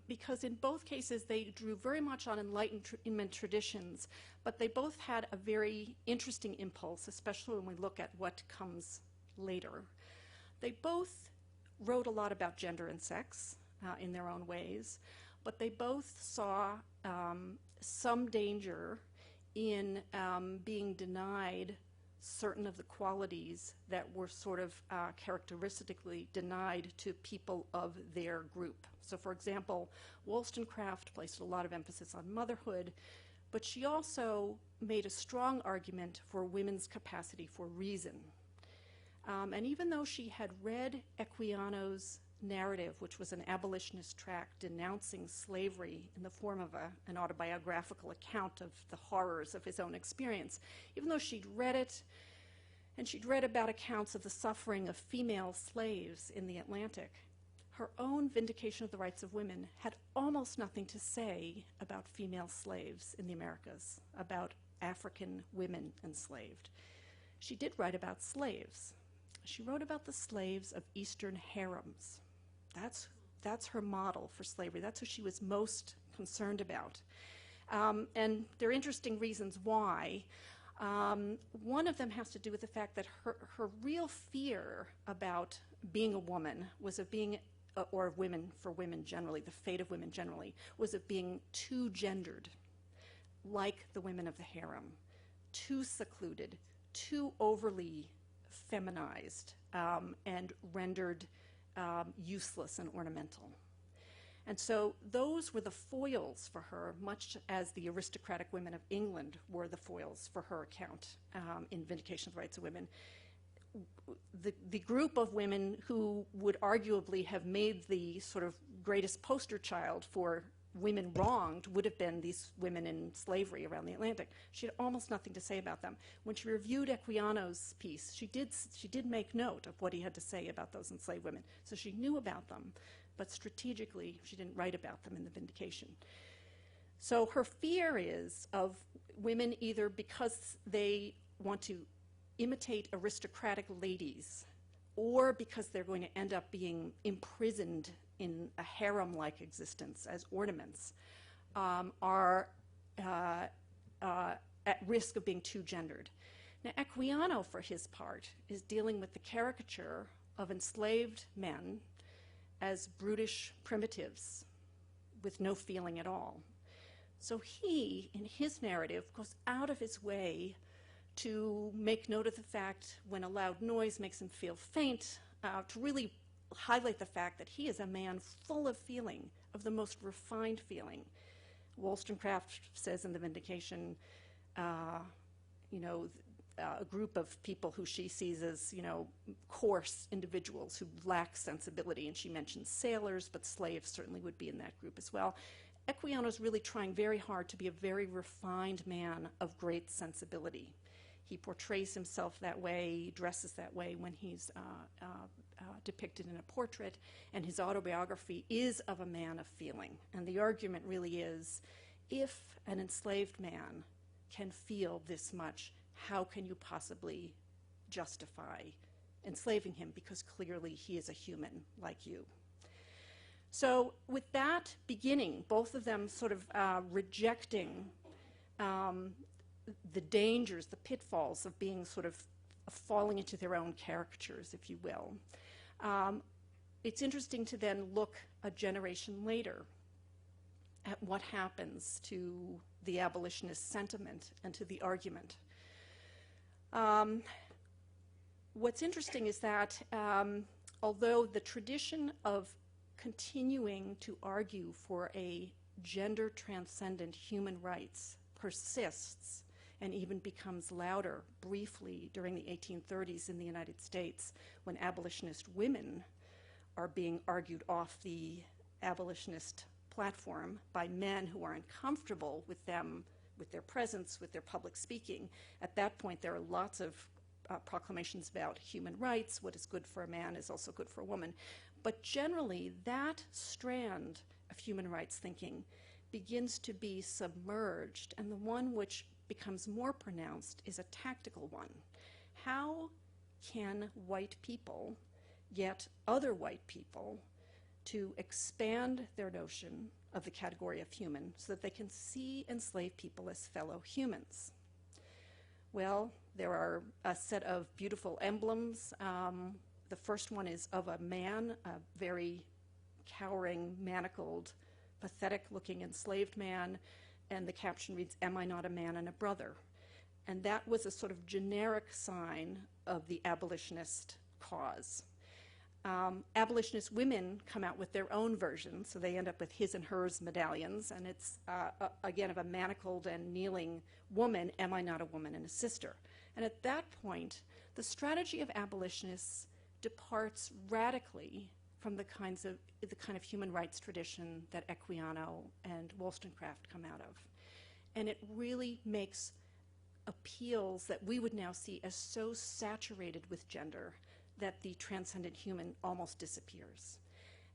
because in both cases they drew very much on Enlightenment traditions, but they both had a very interesting impulse, especially when we look at what comes later. They both wrote a lot about gender and sex in their own ways, but they both saw some danger in being denied certain of the qualities that were sort of characteristically denied to people of their group. So for example, Wollstonecraft placed a lot of emphasis on motherhood, but she also made a strong argument for women's capacity for reason. And even though she had read Equiano's narrative, which was an abolitionist tract denouncing slavery in the form of an autobiographical account of the horrors of his own experience, even though she'd read it, and she'd read about accounts of the suffering of female slaves in the Atlantic, her own vindication of the rights of women had almost nothing to say about female slaves in the Americas, about African women enslaved. She did write about slaves. She wrote about the slaves of Eastern harems. That's her model for slavery. That's who she was most concerned about. And there are interesting reasons why. One of them has to do with the fact that her real fear about being a woman was of being, or of women, for women generally, the fate of women generally, was of being too gendered, like the women of the harem, too secluded, too overly feminized, and rendered useless and ornamental. And so those were the foils for her, much as the aristocratic women of England were the foils for her account in Vindication of the Rights of Women. The group of women who would arguably have made the sort of greatest poster child for women wronged would have been these women in slavery around the Atlantic. She had almost nothing to say about them. When she reviewed Equiano's piece, she did make note of what he had to say about those enslaved women. So she knew about them, but strategically she didn't write about them in the Vindication. So her fear is of women either because they want to imitate aristocratic ladies or because they're going to end up being imprisoned in a harem-like existence as ornaments, are at risk of being too gendered. Now, Equiano, for his part, is dealing with the caricature of enslaved men as brutish primitives with no feeling at all. So he, in his narrative, goes out of his way to make note of the fact when a loud noise makes him feel faint, to really highlight the fact that he is a man full of feeling, of the most refined feeling. Wollstonecraft says in the Vindication, a group of people who she sees as, coarse individuals who lack sensibility, and she mentions sailors, but slaves certainly would be in that group as well. Equiano's really trying very hard to be a very refined man of great sensibility. He portrays himself that way, dresses that way when he's depicted in a portrait, and his autobiography is of a man of feeling. And the argument really is, if an enslaved man can feel this much, how can you possibly justify enslaving him? Because clearly he is a human like you. So with that beginning, both of them sort of rejecting the dangers, the pitfalls of being sort of falling into their own caricatures, if you will. It's interesting to then look a generation later at what happens to the abolitionist sentiment and to the argument. What's interesting is that although the tradition of continuing to argue for a gender-transcendent human rights persists and even becomes louder briefly during the 1830s in the United States, when abolitionist women are being argued off the abolitionist platform by men who are uncomfortable with them, with their presence, with their public speaking. At that point, there are lots of proclamations about human rights. What is good for a man is also good for a woman. But generally, that strand of human rights thinking begins to be submerged, and the one which becomes more pronounced is a tactical one. How can white people get other white people to expand their notion of the category of human so that they can see enslaved people as fellow humans? Well, there are a set of beautiful emblems. The first one is of a man, a very cowering, manacled, pathetic-looking enslaved man, and the caption reads, "Am I not a man and a brother?" And that was a sort of generic sign of the abolitionist cause. Abolitionist women come out with their own version, so they end up with his and hers medallions, and it's, again, of a manacled and kneeling woman, "Am I not a woman and a sister?" And at that point, the strategy of abolitionists departs radically from the kind of human rights tradition that Equiano and Wollstonecraft come out of. And it really makes appeals that we would now see as so saturated with gender that the transcendent human almost disappears.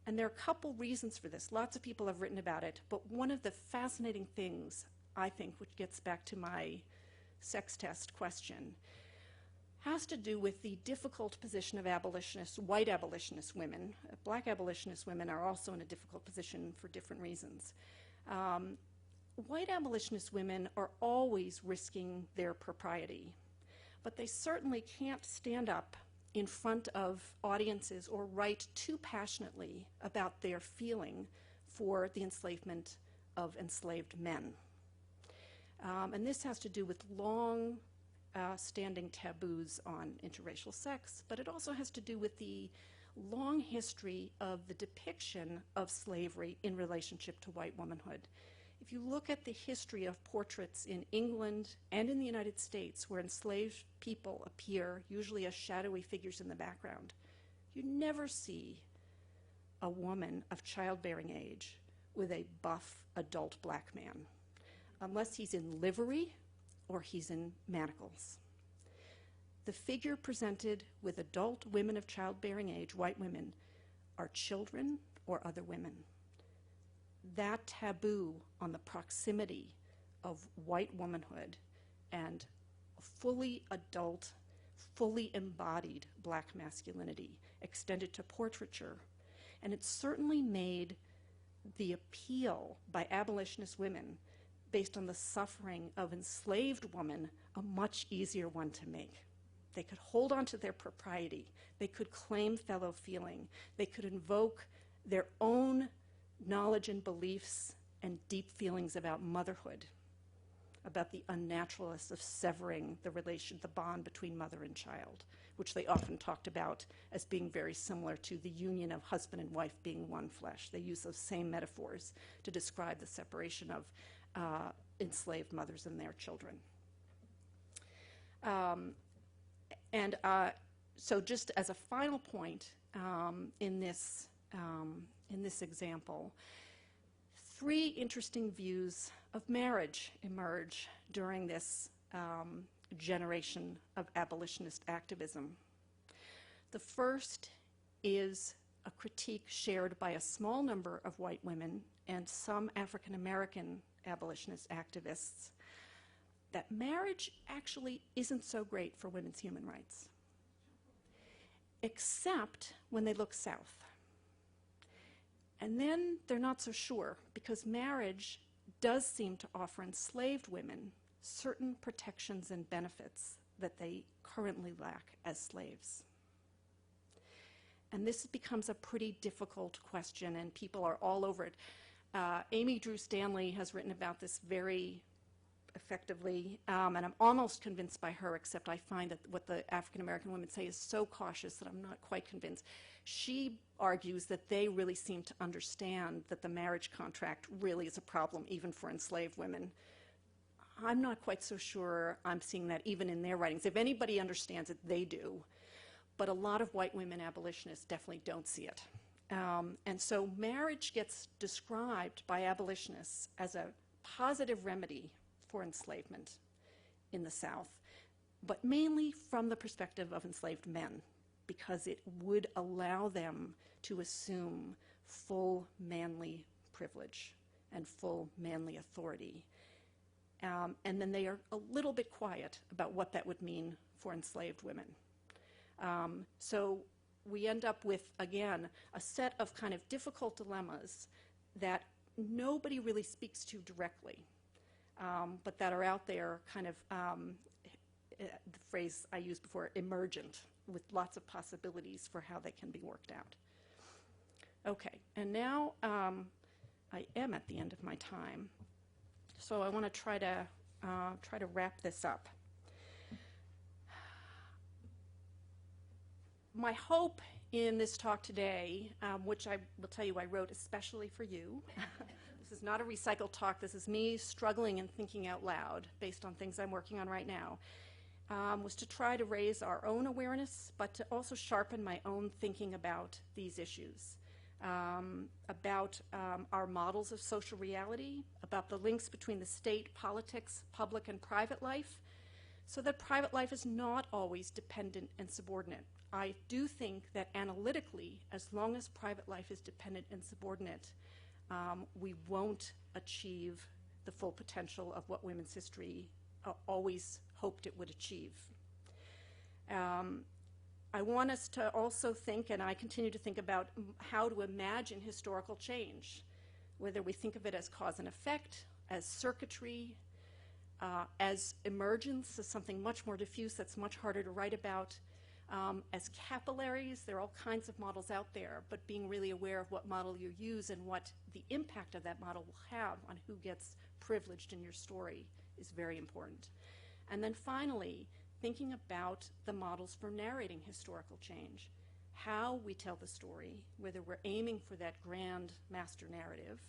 And there are a couple reasons for this. Lots of people have written about it, but one of the fascinating things, I think, which gets back to my sex test question, has to do with the difficult position of abolitionists, white abolitionist women. Black abolitionist women are also in a difficult position for different reasons. White abolitionist women are always risking their propriety, but they certainly can't stand up in front of audiences or write too passionately about their feeling for the enslavement of enslaved men. And this has to do with long standing taboos on interracial sex, but it also has to do with the long history of the depiction of slavery in relationship to white womanhood. If you look at the history of portraits in England and in the United States where enslaved people appear, usually as shadowy figures in the background, you never see a woman of childbearing age with a buff adult black man, unless he's in livery or he's in manacles. The figure presented with adult women of childbearing age, white women, are children or other women. That taboo on the proximity of white womanhood and fully adult, fully embodied black masculinity extended to portraiture. And it certainly made the appeal by abolitionist women based on the suffering of enslaved women a much easier one to make. They could hold on to their propriety. They could claim fellow feeling. They could invoke their own knowledge and beliefs and deep feelings about motherhood, about the unnaturalness of severing the bond between mother and child, which they often talked about as being very similar to the union of husband and wife being one flesh. They use those same metaphors to describe the separation of enslaved mothers and their children. So just as a final point in this example, three interesting views of marriage emerge during this generation of abolitionist activism. The first is a critique shared by a small number of white women and some African American abolitionist activists that marriage actually isn't so great for women's human rights, except when they look south. And then they're not so sure, because marriage does seem to offer enslaved women certain protections and benefits that they currently lack as slaves. And this becomes a pretty difficult question, and people are all over it. Amy Drew Stanley has written about this very effectively, and I'm almost convinced by her, except I find that what the African American women say is so cautious that I'm not quite convinced. She argues that they really seem to understand that the marriage contract really is a problem even for enslaved women. I'm not quite so sure I'm seeing that even in their writings. If anybody understands it, they do. But a lot of white women abolitionists definitely don't see it. And so marriage gets described by abolitionists as a positive remedy for enslavement in the South, but mainly from the perspective of enslaved men, because it would allow them to assume full manly privilege and full manly authority. And then they are a little bit quiet about what that would mean for enslaved women. So we end up with, again, a set of kind of difficult dilemmas that nobody really speaks to directly, but that are out there kind of, the phrase I used before, emergent, with lots of possibilities for how they can be worked out. Okay, and now I am at the end of my time, so I want to try to wrap this up. My hope in this talk today, which I will tell you I wrote especially for you, this is not a recycled talk, this is me struggling and thinking out loud based on things I'm working on right now, was to try to raise our own awareness, but to also sharpen my own thinking about these issues, about our models of social reality, about the links between the state, politics, public, and private life, so that private life is not always dependent and subordinate. I do think that analytically, as long as private life is dependent and subordinate, we won't achieve the full potential of what women's history always hoped it would achieve. I want us to also think, and I continue to think about how to imagine historical change, whether we think of it as cause and effect, as circuitry, as emergence, as something much more diffuse that's much harder to write about, as capillaries. There are all kinds of models out there, but being really aware of what model you use and what the impact of that model will have on who gets privileged in your story is very important. And then finally, thinking about the models for narrating historical change, how we tell the story, whether we're aiming for that grand master narrative,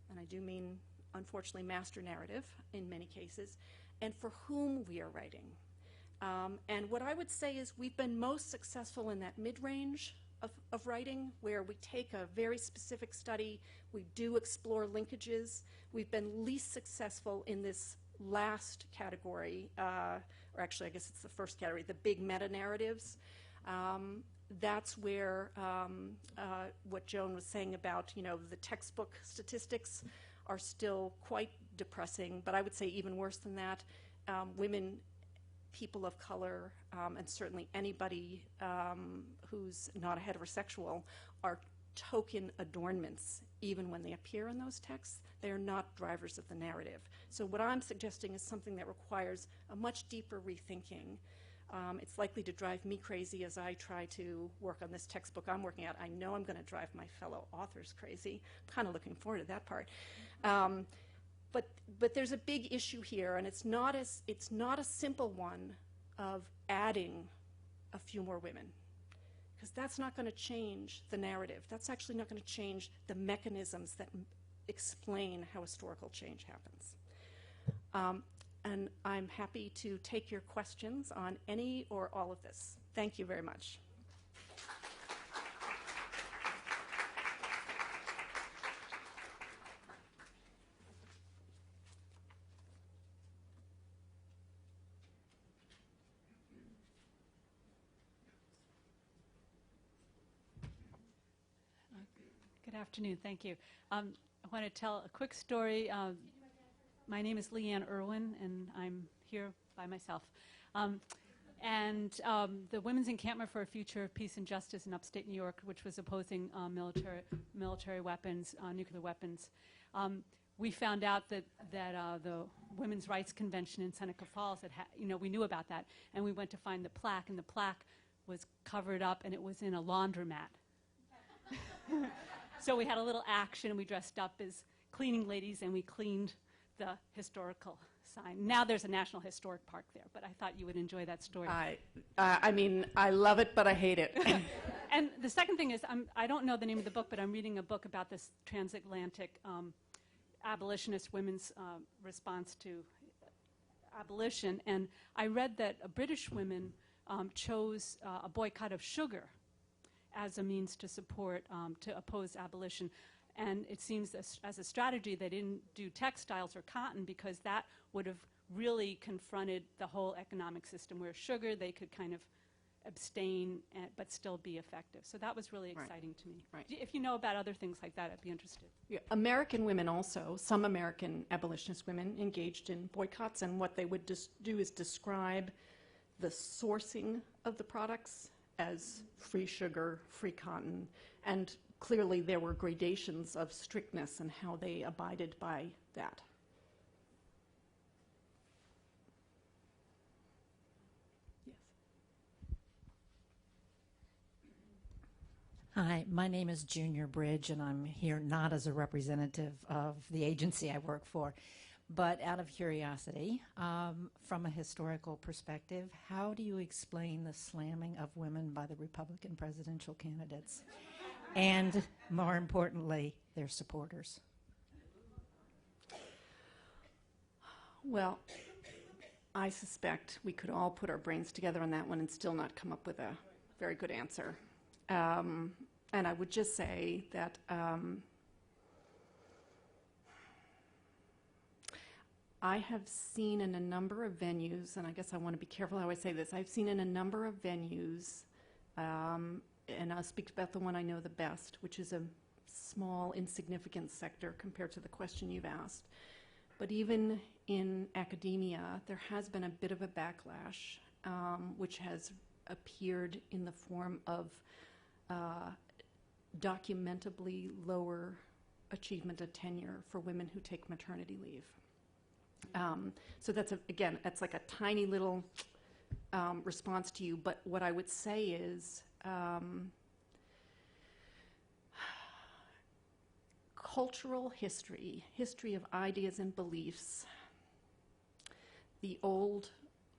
and I do mean, unfortunately, master narrative in many cases, and for whom we are writing. And what I would say is we've been most successful in that mid-range of writing, where we take a very specific study, we do explore linkages. We've been least successful in this last category, or actually I guess it's the first category, the big meta-narratives. That's where what Joan was saying about, the textbook statistics are still quite depressing, but I would say even worse than that. Women, people of color, and certainly anybody who's not a heterosexual are token adornments, even when they appear in those texts. They are not drivers of the narrative. So what I'm suggesting is something that requires a much deeper rethinking. It's likely to drive me crazy as I try to work on this textbook I'm working at. I know I'm going to drive my fellow authors crazy. I'm kind of looking forward to that part. But there's a big issue here, and it's not a simple one of adding a few more women, because that's not going to change the narrative. That's actually not going to change the mechanisms that explain how historical change happens. And I'm happy to take your questions on any or all of this. Thank you very much. Good afternoon, thank you. I want to tell a quick story. My name is Leanne Irwin, and I'm here by myself. The Women's Encampment for a Future of Peace and Justice in upstate New York, which was opposing military weapons, nuclear weapons, we found out that the Women's Rights Convention in Seneca Falls, we knew about that, and we went to find the plaque, and the plaque was covered up, and it was in a laundromat. So we had a little action, and we dressed up as cleaning ladies, and we cleaned the historical sign. Now there's a National Historic Park there, but I thought you would enjoy that story. I mean, I love it, but I hate it. And the second thing is, I don't know the name of the book, but I'm reading a book about this transatlantic abolitionist women's response to abolition, and I read that British women chose a boycott of sugar as a means to support, to oppose abolition. And it seems as a strategy they didn't do textiles or cotton, because that would have really confronted the whole economic system, where sugar they could kind of abstain but still be effective. So that was really exciting to me. Right. If you know about other things like that, I'd be interested. Yeah. American women also, some American abolitionist women engaged in boycotts, and what they would do is describe the sourcing of the products as free sugar, free cotton, and clearly there were gradations of strictness and how they abided by that. Yes. Hi, my name is Junior Bridge, and I'm here not as a representative of the agency I work for, but out of curiosity, from a historical perspective, how do you explain the slamming of women by the Republican presidential candidates? And more importantly, their supporters. Well, I suspect we could all put our brains together on that one and still not come up with a very good answer. And I would just say that I have seen in a number of venues, and I guess I want to be careful how I say this, I've seen in a number of venues, and I'll speak about the one I know the best, which is a small, insignificant sector compared to the question you've asked. But even in academia, there has been a bit of a backlash, which has appeared in the form of documentably lower achievement of tenure for women who take maternity leave. So that's, again, that's like a tiny little response to you, but what I would say is cultural history, history of ideas and beliefs, the old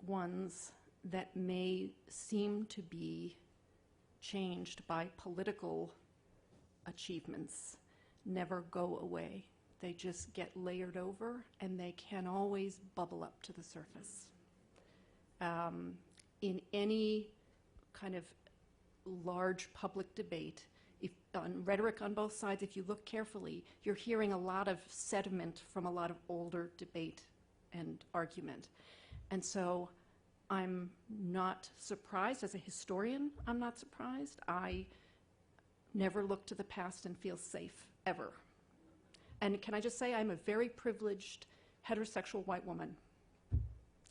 ones that may seem to be changed by political achievements never go away. They just get layered over, and they can always bubble up to the surface. In any kind of large public debate, on rhetoric on both sides, if you look carefully, you're hearing a lot of sediment from a lot of older debate and argument. And so I'm not surprised. As a historian, I'm not surprised. I never look to the past and feel safe, ever. And can I just say, I'm a very privileged heterosexual white woman,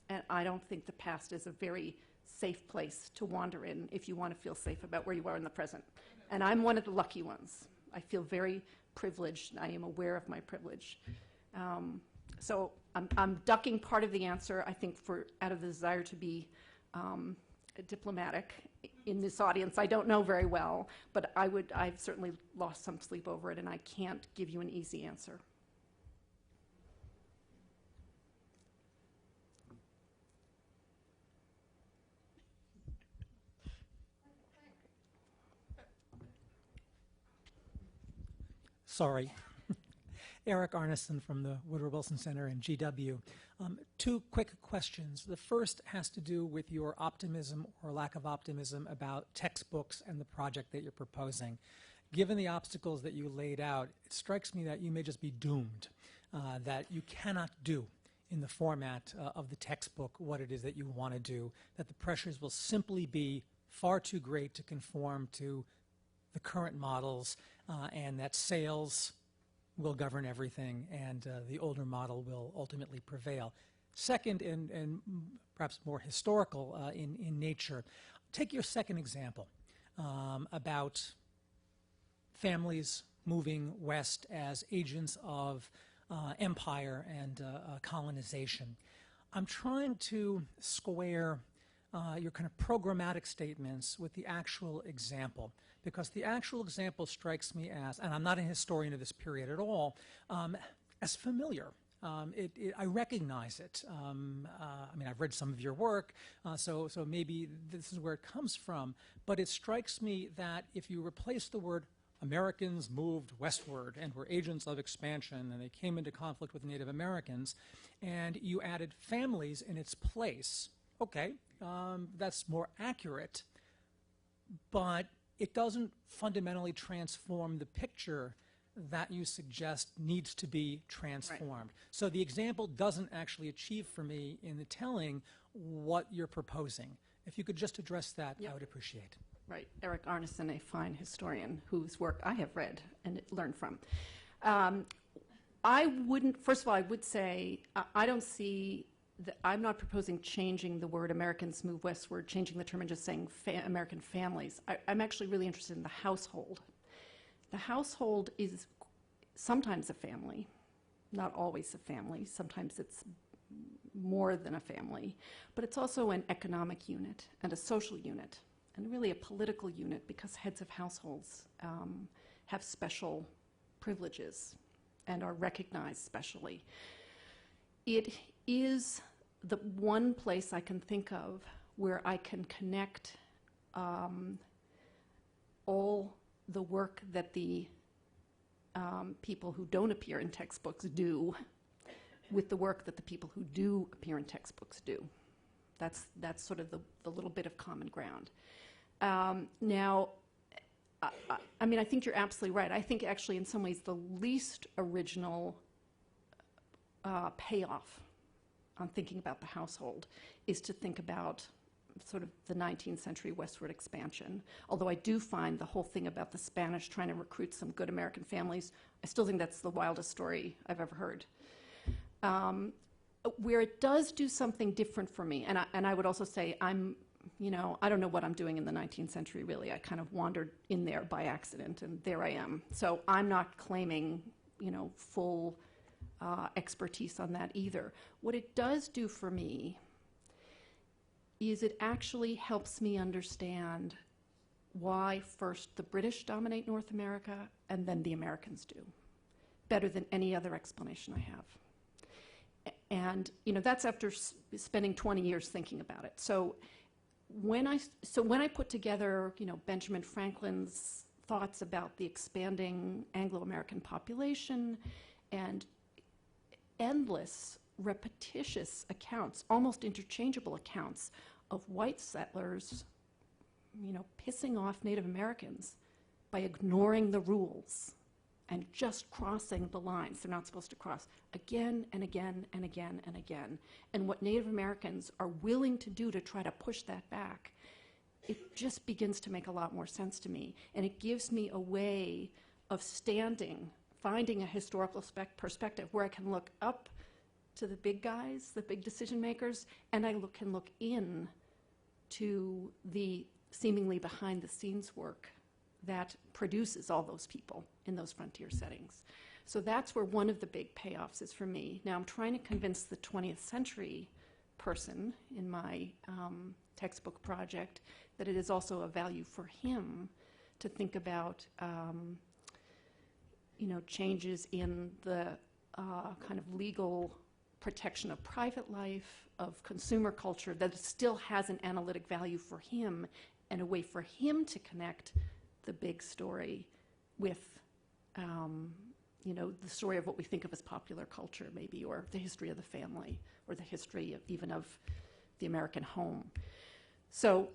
and I don't think the past is a very safe place to wander in if you want to feel safe about where you are in the present. And I'm one of the lucky ones. I feel very privileged, and I am aware of my privilege. So I'm ducking part of the answer, I think, out of the desire to be diplomatic in this audience. I don't know very well, but I've certainly lost some sleep over it, and I can't give you an easy answer. Sorry. Eric Arneson from the Woodrow Wilson Center and GW. Two quick questions. The first has to do with your optimism or lack of optimism about textbooks and the project that you're proposing. Given the obstacles that you laid out, it strikes me that you may just be doomed, that you cannot do in the format of the textbook what it is that you want to do, that the pressures will simply be far too great to conform to the current models, and that sales will govern everything, and the older model will ultimately prevail. Second, and perhaps more historical in nature, take your second example about families moving west as agents of empire and colonization. I'm trying to square your kind of programmatic statements with the actual example, because the actual example strikes me as, and I'm not a historian of this period at all, as familiar. I recognize it. I mean, I've read some of your work, so maybe this is where it comes from, but it strikes me that if you replace the word Americans moved westward and were agents of expansion, and they came into conflict with Native Americans, and you added families in its place, okay, that's more accurate, but it doesn't fundamentally transform the picture that you suggest needs to be transformed. Right. So the example doesn't actually achieve for me in the telling what you're proposing. If you could just address that, yep. I would appreciate. Right. Eric Arneson, a fine historian whose work I have read and learned from. I wouldn't, first of all, I would say I don't see I'm not proposing changing the word Americans move westward, changing the term and just saying American families. I'm actually really interested in the household. The household is sometimes a family, not always a family. Sometimes it's more than a family, but it's also an economic unit and a social unit and really a political unit, because heads of households have special privileges and are recognized specially. It is the one place I can think of where I can connect all the work that the people who don't appear in textbooks do with the work that the people who do appear in textbooks do. That's sort of the little bit of common ground. Now, I mean, I think you're absolutely right. I think actually in some ways the least original payoff on thinking about the household is to think about sort of the 19th century westward expansion. Although I do find the whole thing about the Spanish trying to recruit some good American families, I still think that's the wildest story I've ever heard. Where it does do something different for me, and I would also say I don't know what I'm doing in the 19th century really. I kind of wandered in there by accident, and there I am. So I'm not claiming, full expertise on that either. What it does do for me is it actually helps me understand why first the British dominate North America and then the Americans do, better than any other explanation I have. And that's after spending 20 years thinking about it. So when I put together Benjamin Franklin's thoughts about the expanding Anglo-American population and endless repetitious accounts, almost interchangeable accounts of white settlers pissing off Native Americans by ignoring the rules and just crossing the lines they're not supposed to cross again and again and again and again. And what Native Americans are willing to do to try to push that back, it just begins to make a lot more sense to me. And it gives me a way of finding a historical perspective where I can look up to the big guys, the big decision makers, and I can look in to the seemingly behind the scenes work that produces all those people in those frontier settings. So that's where one of the big payoffs is for me. Now I'm trying to convince the 20th century person in my textbook project that it is also a value for him to think about changes in the kind of legal protection of private life, of consumer culture, that still has an analytic value for him and a way for him to connect the big story with, the story of what we think of as popular culture, maybe, or the history of the family, or the history even of the American home. So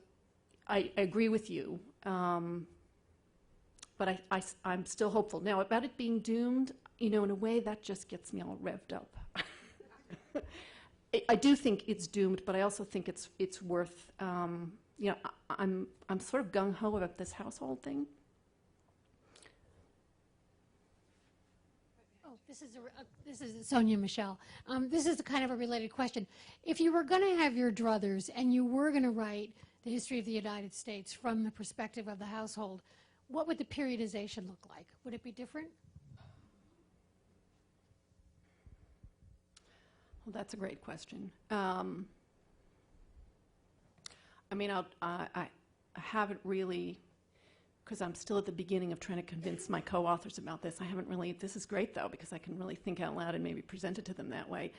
I agree with you, but I'm still hopeful. Now, about it being doomed, in a way that just gets me all revved up. I do think it's doomed, but I also think it's worth. I'm sort of gung ho about this household thing. Oh, this is Sonia Michelle. This is kind of a related question. If you were going to have your druthers and you were going to write the history of the United States from the perspective of the household, what would the periodization look like? Would it be different? Well, that's a great question. I haven't really, because I'm still at the beginning of trying to convince my co-authors about this, this is great though, because I can really think out loud and maybe present it to them that way,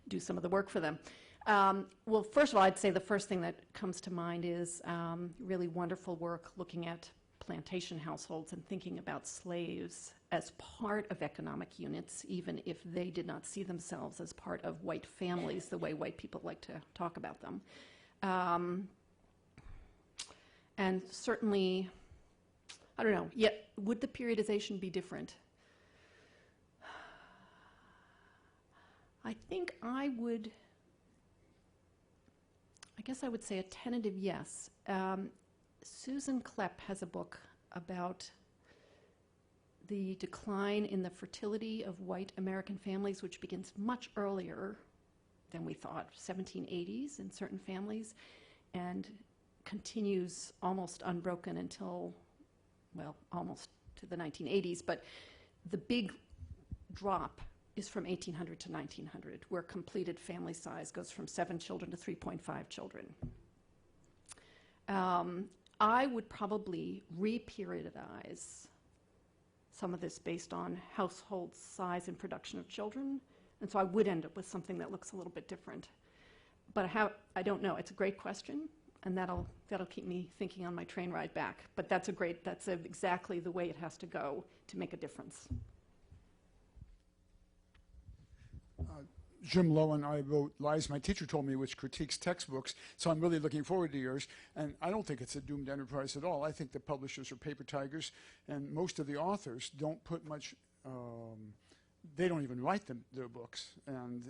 do some of the work for them. Well, first of all, I'd say the first thing that comes to mind is really wonderful work looking at plantation households and thinking about slaves as part of economic units, even if they did not see themselves as part of white families the way white people like to talk about them. And certainly, I don't know, yet would the periodization be different? I think I guess I would say a tentative yes. Susan Klepp has a book about the decline in the fertility of white American families, which begins much earlier than we thought, 1780s in certain families, and continues almost unbroken until, well, almost to the 1980s. But the big drop is from 1800 to 1900, where completed family size goes from 7 children to 3.5 children. I would probably reperiodize some of this based on household size and production of children, and so I would end up with something that looks a little bit different. But I don't know. It's a great question, and that'll keep me thinking on my train ride back. But that's exactly the way it has to go to make a difference. Jim Lowe and I wrote Lies My Teacher Told Me, which critiques textbooks, so I'm really looking forward to yours. And I don't think it's a doomed enterprise at all. I think the publishers are paper tigers, and most of the authors don't put much, they don't even write their books. And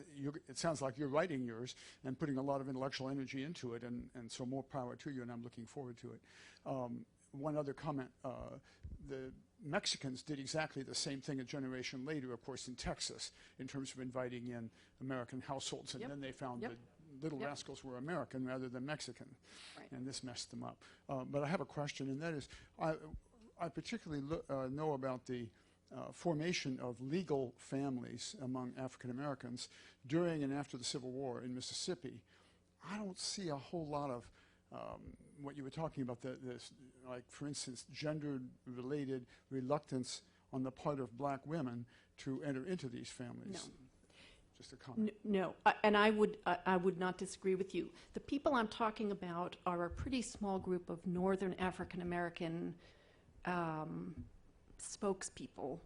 it sounds like you're writing yours and putting a lot of intellectual energy into it, and so more power to you, and I'm looking forward to it. One other comment, the Mexicans did exactly the same thing a generation later, of course, in Texas, in terms of inviting in American households, and then they found the little rascals were American rather than Mexican, and this messed them up. But I have a question, and that is, I particularly know about the formation of legal families among African Americans during and after the Civil War in Mississippi. I don't see a whole lot of what you were talking about, like, for instance, gender-related reluctance on the part of black women to enter into these families. No. Just a comment. No, and I would not disagree with you. The people I'm talking about are a pretty small group of Northern African American spokespeople.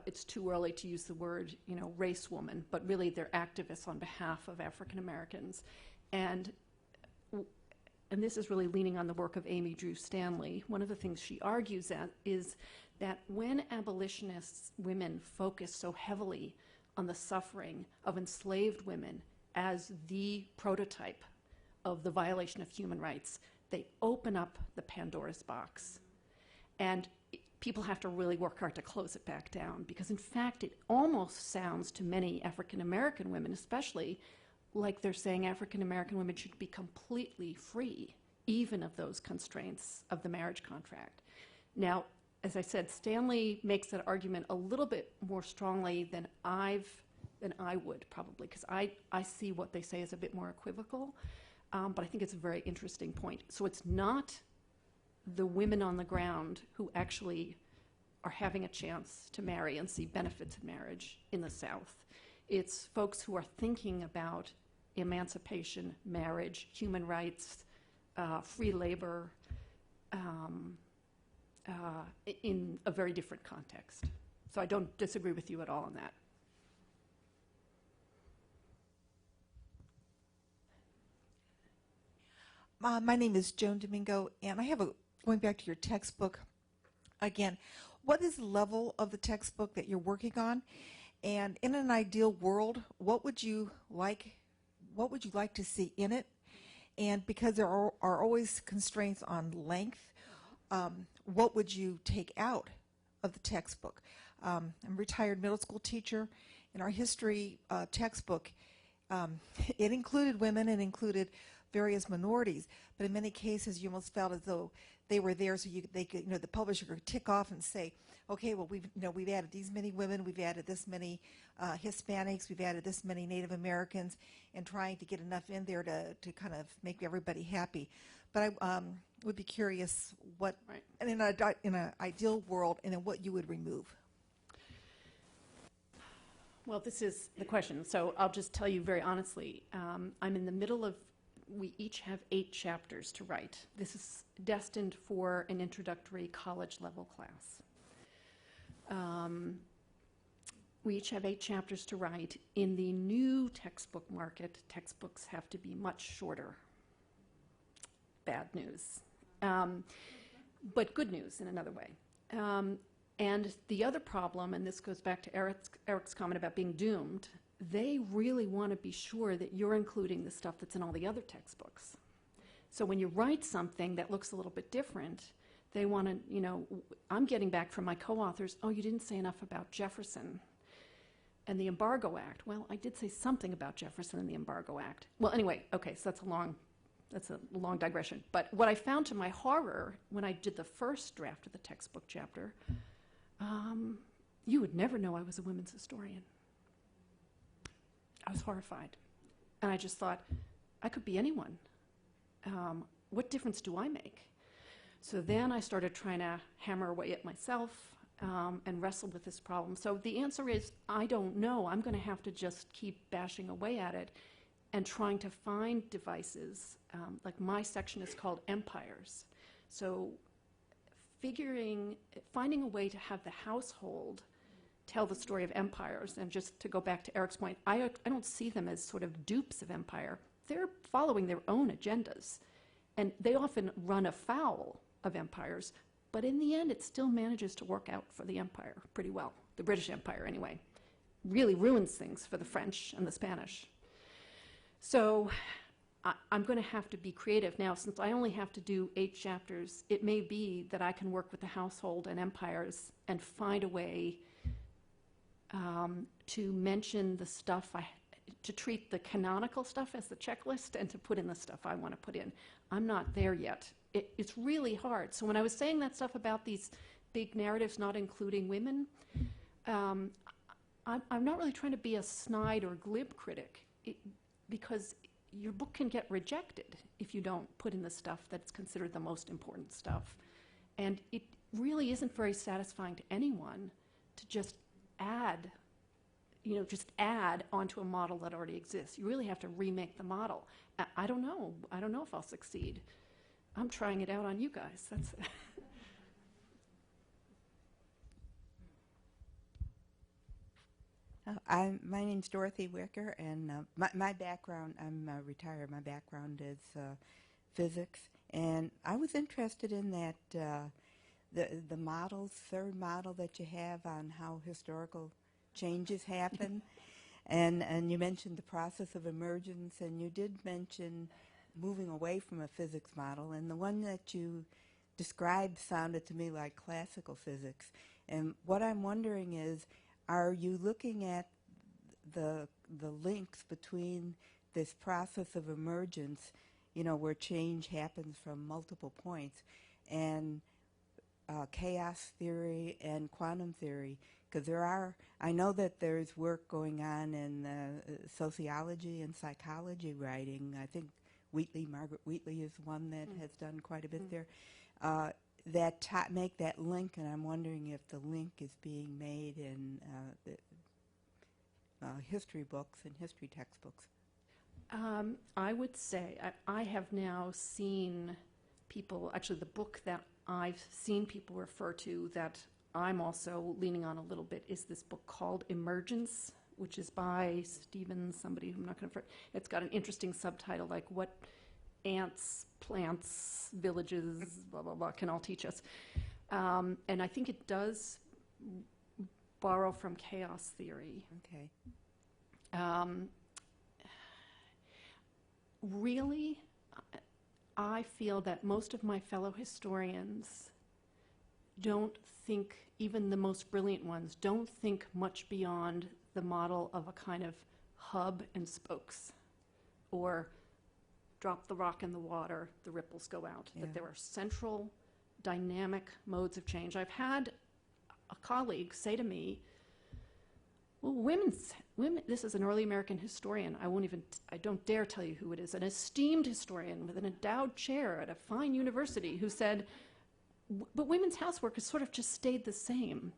It's too early to use the word, race woman, but really they're activists on behalf of African Americans, and this is really leaning on the work of Amy Drew Stanley. One of the things she argues is that when abolitionists women focus so heavily on the suffering of enslaved women as the prototype of the violation of human rights, they open up the Pandora's box. And people have to really work hard to close it back down, because in fact it almost sounds to many African American women especially like they're saying African American women should be completely free, even of those constraints of the marriage contract. Now, as I said, Stanley makes that argument a little bit more strongly than I would probably, because I see what they say as a bit more equivocal, but I think it's a very interesting point. So it's not the women on the ground who actually are having a chance to marry and see benefits of marriage in the South. It's folks who are thinking about emancipation, marriage, human rights, free labor, in a very different context. So I don't disagree with you at all on that. My name is Joan Domingo, and I have going back to your textbook again, what is the level of the textbook that you're working on? And in an ideal world, what would you like to see in it? And because there are always constraints on length, what would you take out of the textbook? I'm a retired middle school teacher. In our history textbook, it included women and included various minorities, but in many cases you almost felt as though they were there so they could, the publisher could tick off and say, okay, well we've added these many women, we've added this many Hispanics, we've added this many Native Americans, and trying to get enough in there to kind of make everybody happy. But I would be curious what, and in an ideal world, and then what you would remove. Well, this is the question, so I'll just tell you very honestly. I'm in the middle of, we each have 8 chapters to write. This is destined for an introductory college level class. We each have 8 chapters to write. In the new textbook market, textbooks have to be much shorter. Bad news. But good news in another way. And the other problem, and this goes back to Eric's comment about being doomed, they really want to be sure that you're including the stuff that's in all the other textbooks. So when you write something that looks a little bit different, they want to, I'm getting back from my co-authors, oh, you didn't say enough about Jefferson. and the Embargo Act. Well, I did say something about Jefferson and the Embargo Act. Well, anyway, okay, so that's a long digression. But what I found to my horror when I did the first draft of the textbook chapter, you would never know I was a women's historian. I was horrified. And I just thought, I could be anyone. What difference do I make? So then I started trying to hammer away at myself and wrestle with this problem. So the answer is, I don't know. I'm going to have to just keep bashing away at it and trying to find devices. Like my section is called Empires. So finding a way to have the household tell the story of empires. And just to go back to Eric's point, I don't see them as sort of dupes of empire. They're following their own agendas. And they often run afoul of empires. But in the end, it still manages to work out for the empire pretty well. The British Empire, anyway. Really ruins things for the French and the Spanish. So I'm going to have to be creative. Now, since I only have to do 8 chapters, it may be that I can work with the household and empires and find a way to mention the stuff, to treat the canonical stuff as the checklist and to put in the stuff I want to put in. I'm not there yet. It's really hard. So when I was saying that stuff about these big narratives not including women, I'm not really trying to be a snide or glib critic because your book can get rejected if you don't put in the stuff that's considered the most important stuff. And it really isn't very satisfying to anyone to just add onto a model that already exists. You really have to remake the model. I don't know. I don't know if I'll succeed. I'm trying it out on you guys. That's my name's Dorothy Wicker, and my background, I'm retired. My background is physics, and I was interested in that the models, third model that you have on how historical changes happen, and you mentioned the process of emergence, and you did mention moving away from a physics model, and the one that you described sounded to me like classical physics. And what I'm wondering is, are you looking at the links between this process of emergence, where change happens from multiple points, and chaos theory and quantum theory? Because I know that there's work going on in sociology and psychology writing. I think Margaret Wheatley is one that has done quite a bit there, that make that link, and I'm wondering if the link is being made in history books and history textbooks. I would say I have now seen people, actually the book that I've seen people refer to that I'm also leaning on a little bit is this book called Emergence, which is by Stephen, somebody who I'm not going to... It's got an interesting subtitle like What Ants, Plants, Villages, blah, blah, blah, can all teach us. And I think it does borrow from chaos theory. Okay. Really, I feel that most of my fellow historians don't think, even the most brilliant ones, don't think much beyond the model of a kind of hub and spokes, or drop the rock in the water, the ripples go out. Yeah. That there are central dynamic modes of change. I've had a colleague say to me, well, women, this is an early American historian, I don't dare tell you who it is, an esteemed historian with an endowed chair at a fine university who said, but women's housework has sort of just stayed the same.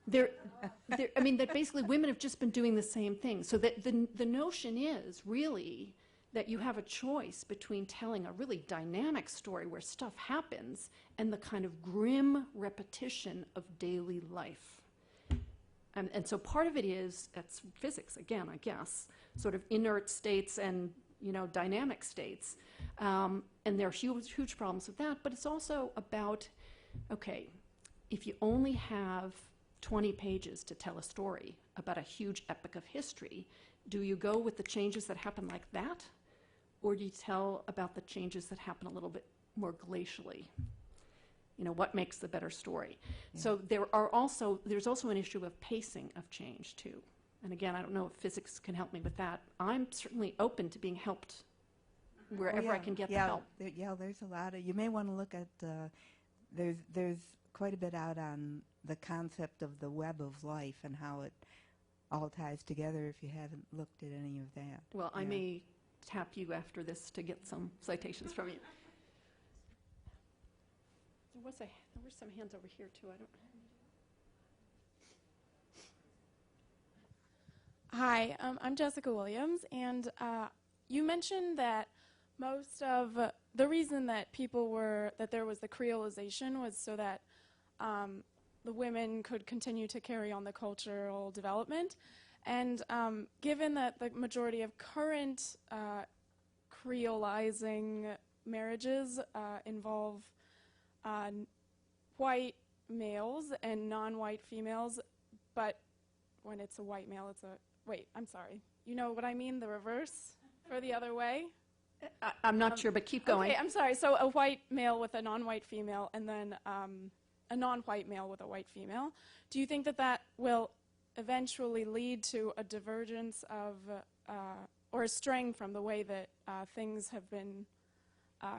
That basically women have just been doing the same thing. So that the notion is really that you have a choice between telling a really dynamic story where stuff happens and the kind of grim repetition of daily life. And so part of it is, that's physics again, I guess, sort of inert states and dynamic states. And there are huge problems with that, but it's also about, okay, if you only have 20 pages to tell a story about a huge epic of history, do you go with the changes that happen like that? Or do you tell about the changes that happen a little bit more glacially? What makes the better story? Yeah. So there's also an issue of pacing of change too. And again, I don't know if physics can help me with that. I'm certainly open to being helped wherever I can get the help. There's a lot of, you may want to look at, there's quite a bit out on the concept of the web of life and how it all ties together if you haven't looked at any of that. Well, I may tap you after this to get some citations from you. There were some hands over here too. I don't. Hi, I'm Jessica Williams, and you mentioned that most of the reason that there was the creolization was so that the women could continue to carry on the cultural development. And given that the majority of current creolizing marriages involve white males and non-white females, but when it's a white male, it's a, wait, I'm sorry. You know what I mean, the reverse for the other way? I'm not sure, but keep going. Okay, I'm sorry. So a white male with a non-white female, and then a non-white male with a white female. Do you think that that will eventually lead to a divergence of, or a straying from the way that things have been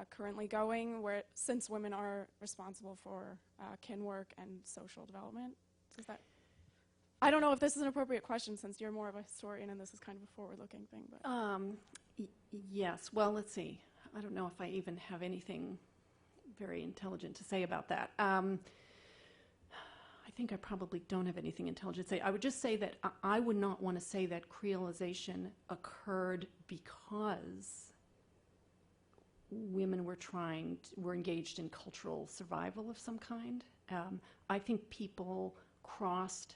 currently going, where since women are responsible for kin work and social development? Does that? I don't know if this is an appropriate question since you're more of a historian and this is kind of a forward-looking thing. But. Yes. Well, let's see. I don't know if I even have anything very intelligent to say about that. I think I probably don't have anything intelligent to say. I would just say that I would not want to say that creolization occurred because women were engaged in cultural survival of some kind. I think people crossed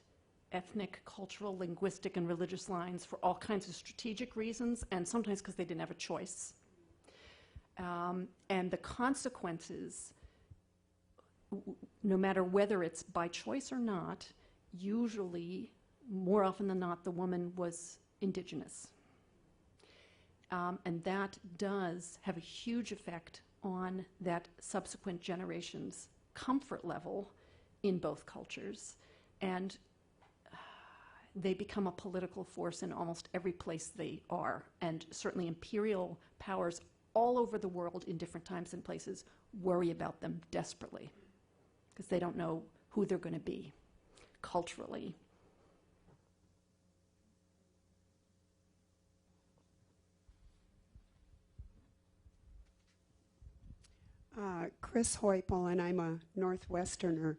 ethnic, cultural, linguistic, and religious lines for all kinds of strategic reasons, and sometimes because they didn't have a choice. And the consequences, no matter whether it's by choice or not, usually, more often than not, the woman was indigenous. And that does have a huge effect on that subsequent generation's comfort level in both cultures. And they become a political force in almost every place they are. And certainly imperial powers all over the world in different times and places worry about them desperately because they don't know who they're going to be culturally. Chris Heupel, and I'm a Northwesterner,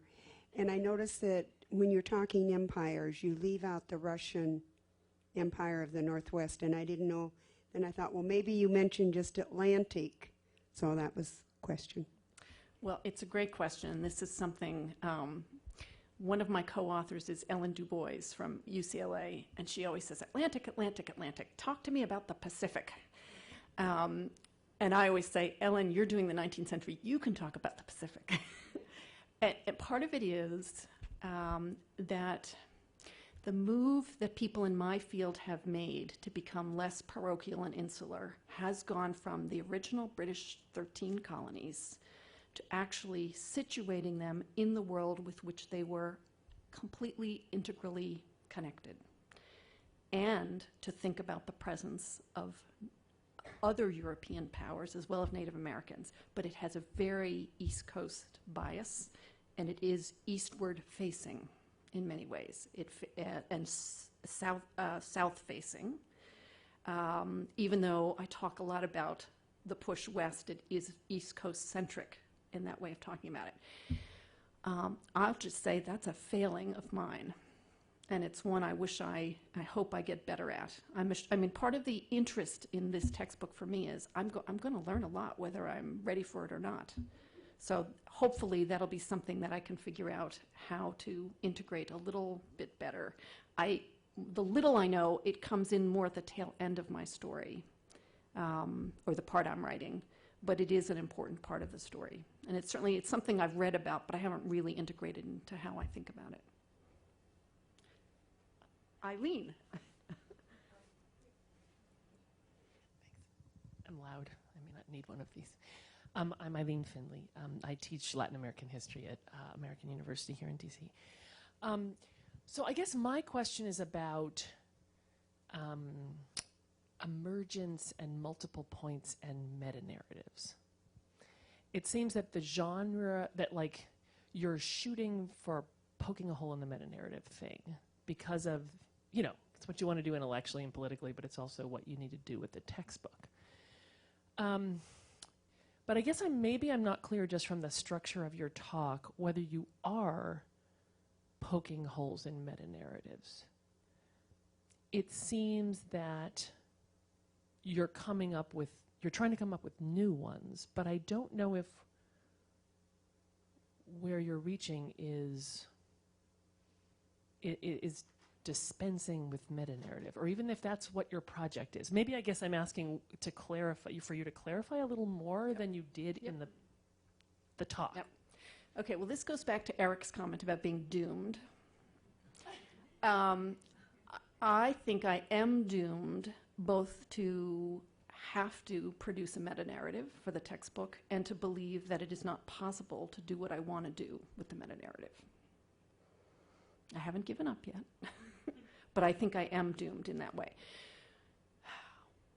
and I noticed that when you're talking empires, you leave out the Russian Empire of the Northwest, and I didn't know, and I thought, well, maybe you mentioned just Atlantic, so that was the question. Well, it's a great question. This is something, one of my co-authors is Ellen Du Bois from UCLA, and she always says, Atlantic, Atlantic, Atlantic, talk to me about the Pacific. And I always say, Ellen, you're doing the 19th century, you can talk about the Pacific. and part of it is that the move that people in my field have made to become less parochial and insular has gone from the original British 13 colonies to actually situating them in the world with which they were completely integrally connected, and to think about the presence of other European powers as well as Native Americans. But it has a very East Coast bias, and it is eastward facing in many ways, and south facing. Even though I talk a lot about the push west, it is East Coast centric in that way of talking about it. I'll just say that's a failing of mine, and it's one I wish I hope I get better at. I mean, part of the interest in this textbook for me is I'm going to learn a lot whether I'm ready for it or not. So hopefully that'll be something that I can figure out how to integrate a little bit better. The little I know, it comes in more at the tail end of my story, or the part I'm writing, but it is an important part of the story. And it's something I've read about, but I haven't really integrated into how I think about it. Eileen. I'm loud. I may not need one of these. I'm Eileen Finley. I teach Latin American history at American University here in D.C. So I guess my question is about emergence and multiple points and meta-narratives. It seems that the genre that, like, you're shooting for poking a hole in the meta-narrative thing because of, you know, it's what you want to do intellectually and politically, but it's also what you need to do with the textbook. But I guess maybe I'm not clear just from the structure of your talk whether you are poking holes in meta-narratives. It seems that you're trying to come up with new ones, but I don't know if where you're reaching is dispensing with meta-narrative, or even if that's what your project is. Maybe I guess I'm asking to clarify, for you to clarify a little more than you did in the talk. Yep. Okay, well, this goes back to Eric's comment about being doomed. I think I am doomed both to have to produce a meta-narrative for the textbook and to believe that it is not possible to do what I want to do with the meta-narrative. I haven't given up yet, but I think I am doomed in that way.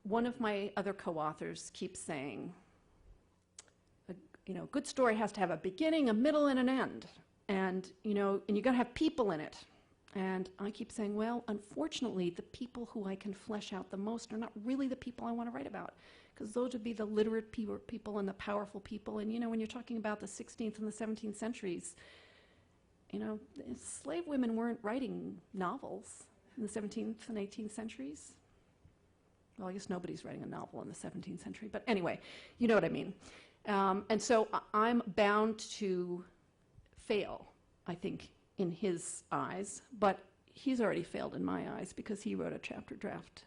One of my other co-authors keeps saying, you know, a good story has to have a beginning, a middle, and an end. And, you know, and you got to have people in it. And I keep saying, well, unfortunately, the people who I can flesh out the most are not really the people I want to write about, because those would be the literate people and the powerful people. And, you know, when you're talking about the 16th and the 17th centuries, you know, slave women weren't writing novels in the 17th and 18th centuries. Well, I guess nobody's writing a novel in the 17th century. But anyway, you know what I mean. And so I'm bound to fail, I think, in his eyes, but he's already failed in my eyes because he wrote a chapter draft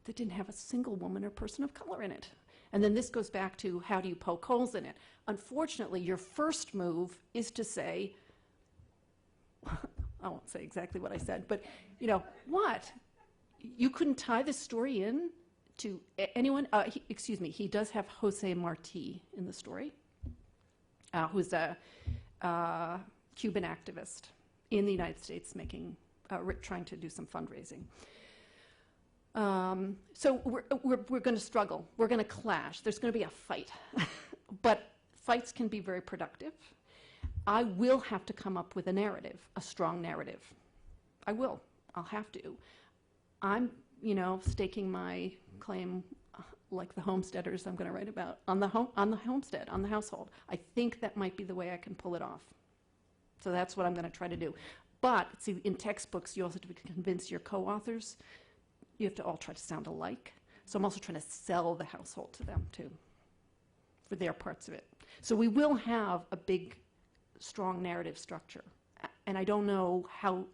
that didn't have a single woman or person of color in it. And then this goes back to how do you poke holes in it? Unfortunately, your first move is to say, I won't say exactly what I said, but, you know, what? You couldn't tie this story in to anyone? He does have Jose Marti in the story, who's a Cuban activist in the United States trying to do some fundraising. So we're going to struggle. We're going to clash. There's going to be a fight. But fights can be very productive. I will have to come up with a narrative, a strong narrative. I will. I'll have to. I'm, you know, staking my claim like the homesteaders I'm going to write about on the homestead, on the household. I think that might be the way I can pull it off. So that's what I'm going to try to do. But, see, in textbooks, you also have to convince your co-authors. You have to all try to sound alike. So I'm also trying to sell the household to them, too, for their parts of it. So we will have a big, strong narrative structure. And I don't know how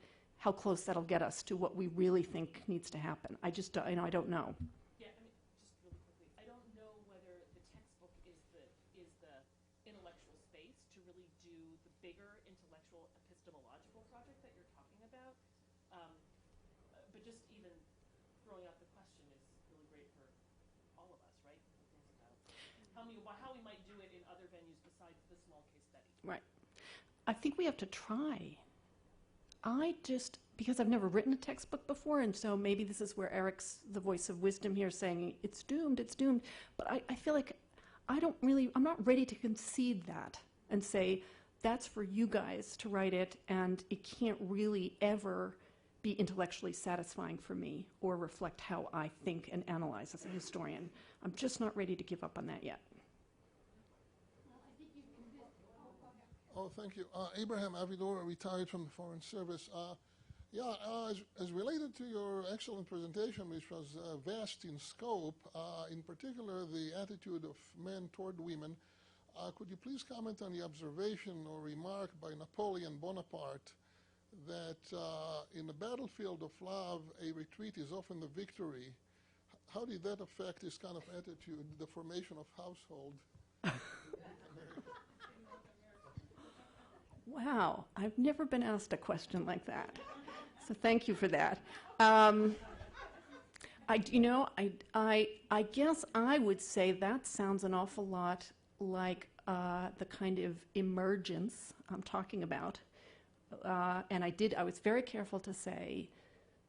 close that'll get us to what we really think needs to happen. I just, I don't know. Yeah, I mean, just really quickly, I don't know whether the textbook is the intellectual space to really do the bigger intellectual epistemological project that you're talking about. But just even throwing out the question is really great for all of us, right? Tell me how we might do it in other venues besides the small case study. Right. I think we have to try. Because I've never written a textbook before, and so maybe this is where Eric's the voice of wisdom here saying, it's doomed, but I feel like I'm not ready to concede that and say, that's for you guys to write it, and it can't really ever be intellectually satisfying for me or reflect how I think and analyze as a historian. I'm just not ready to give up on that yet. Oh, thank you. Abraham Avidor, retired from the Foreign Service. As related to your excellent presentation, which was vast in scope, in particular the attitude of men toward women, could you please comment on the observation or remark by Napoleon Bonaparte that in the battlefield of love, a retreat is often the victory? How did that affect this kind of attitude, the formation of household? Wow, I've never been asked a question like that. So thank you for that. I guess I would say that sounds an awful lot like the kind of emergence I'm talking about. And I was very careful to say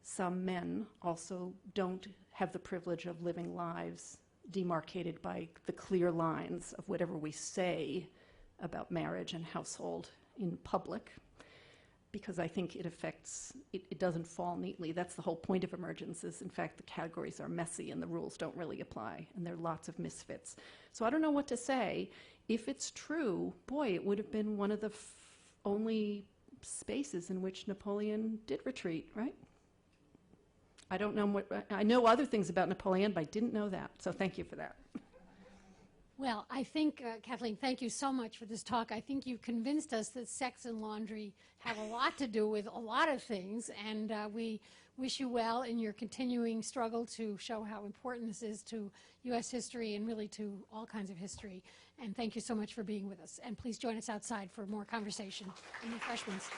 some men also don't have the privilege of living lives demarcated by the clear lines of whatever we say about marriage and household in public, because I think it affects, it doesn't fall neatly. That's the whole point of emergence, is in fact the categories are messy and the rules don't really apply, and there are lots of misfits. So I don't know what to say. If it's true, boy, it would have been one of the only spaces in which Napoleon did retreat, right? I don't know I know other things about Napoleon, but I didn't know that. So thank you for that. Well, I think, Kathleen, thank you so much for this talk. I think you've convinced us that sex and laundry have a lot to do with a lot of things, and we wish you well in your continuing struggle to show how important this is to U.S. history and really to all kinds of history. And thank you so much for being with us. And please join us outside for more conversation and refreshments.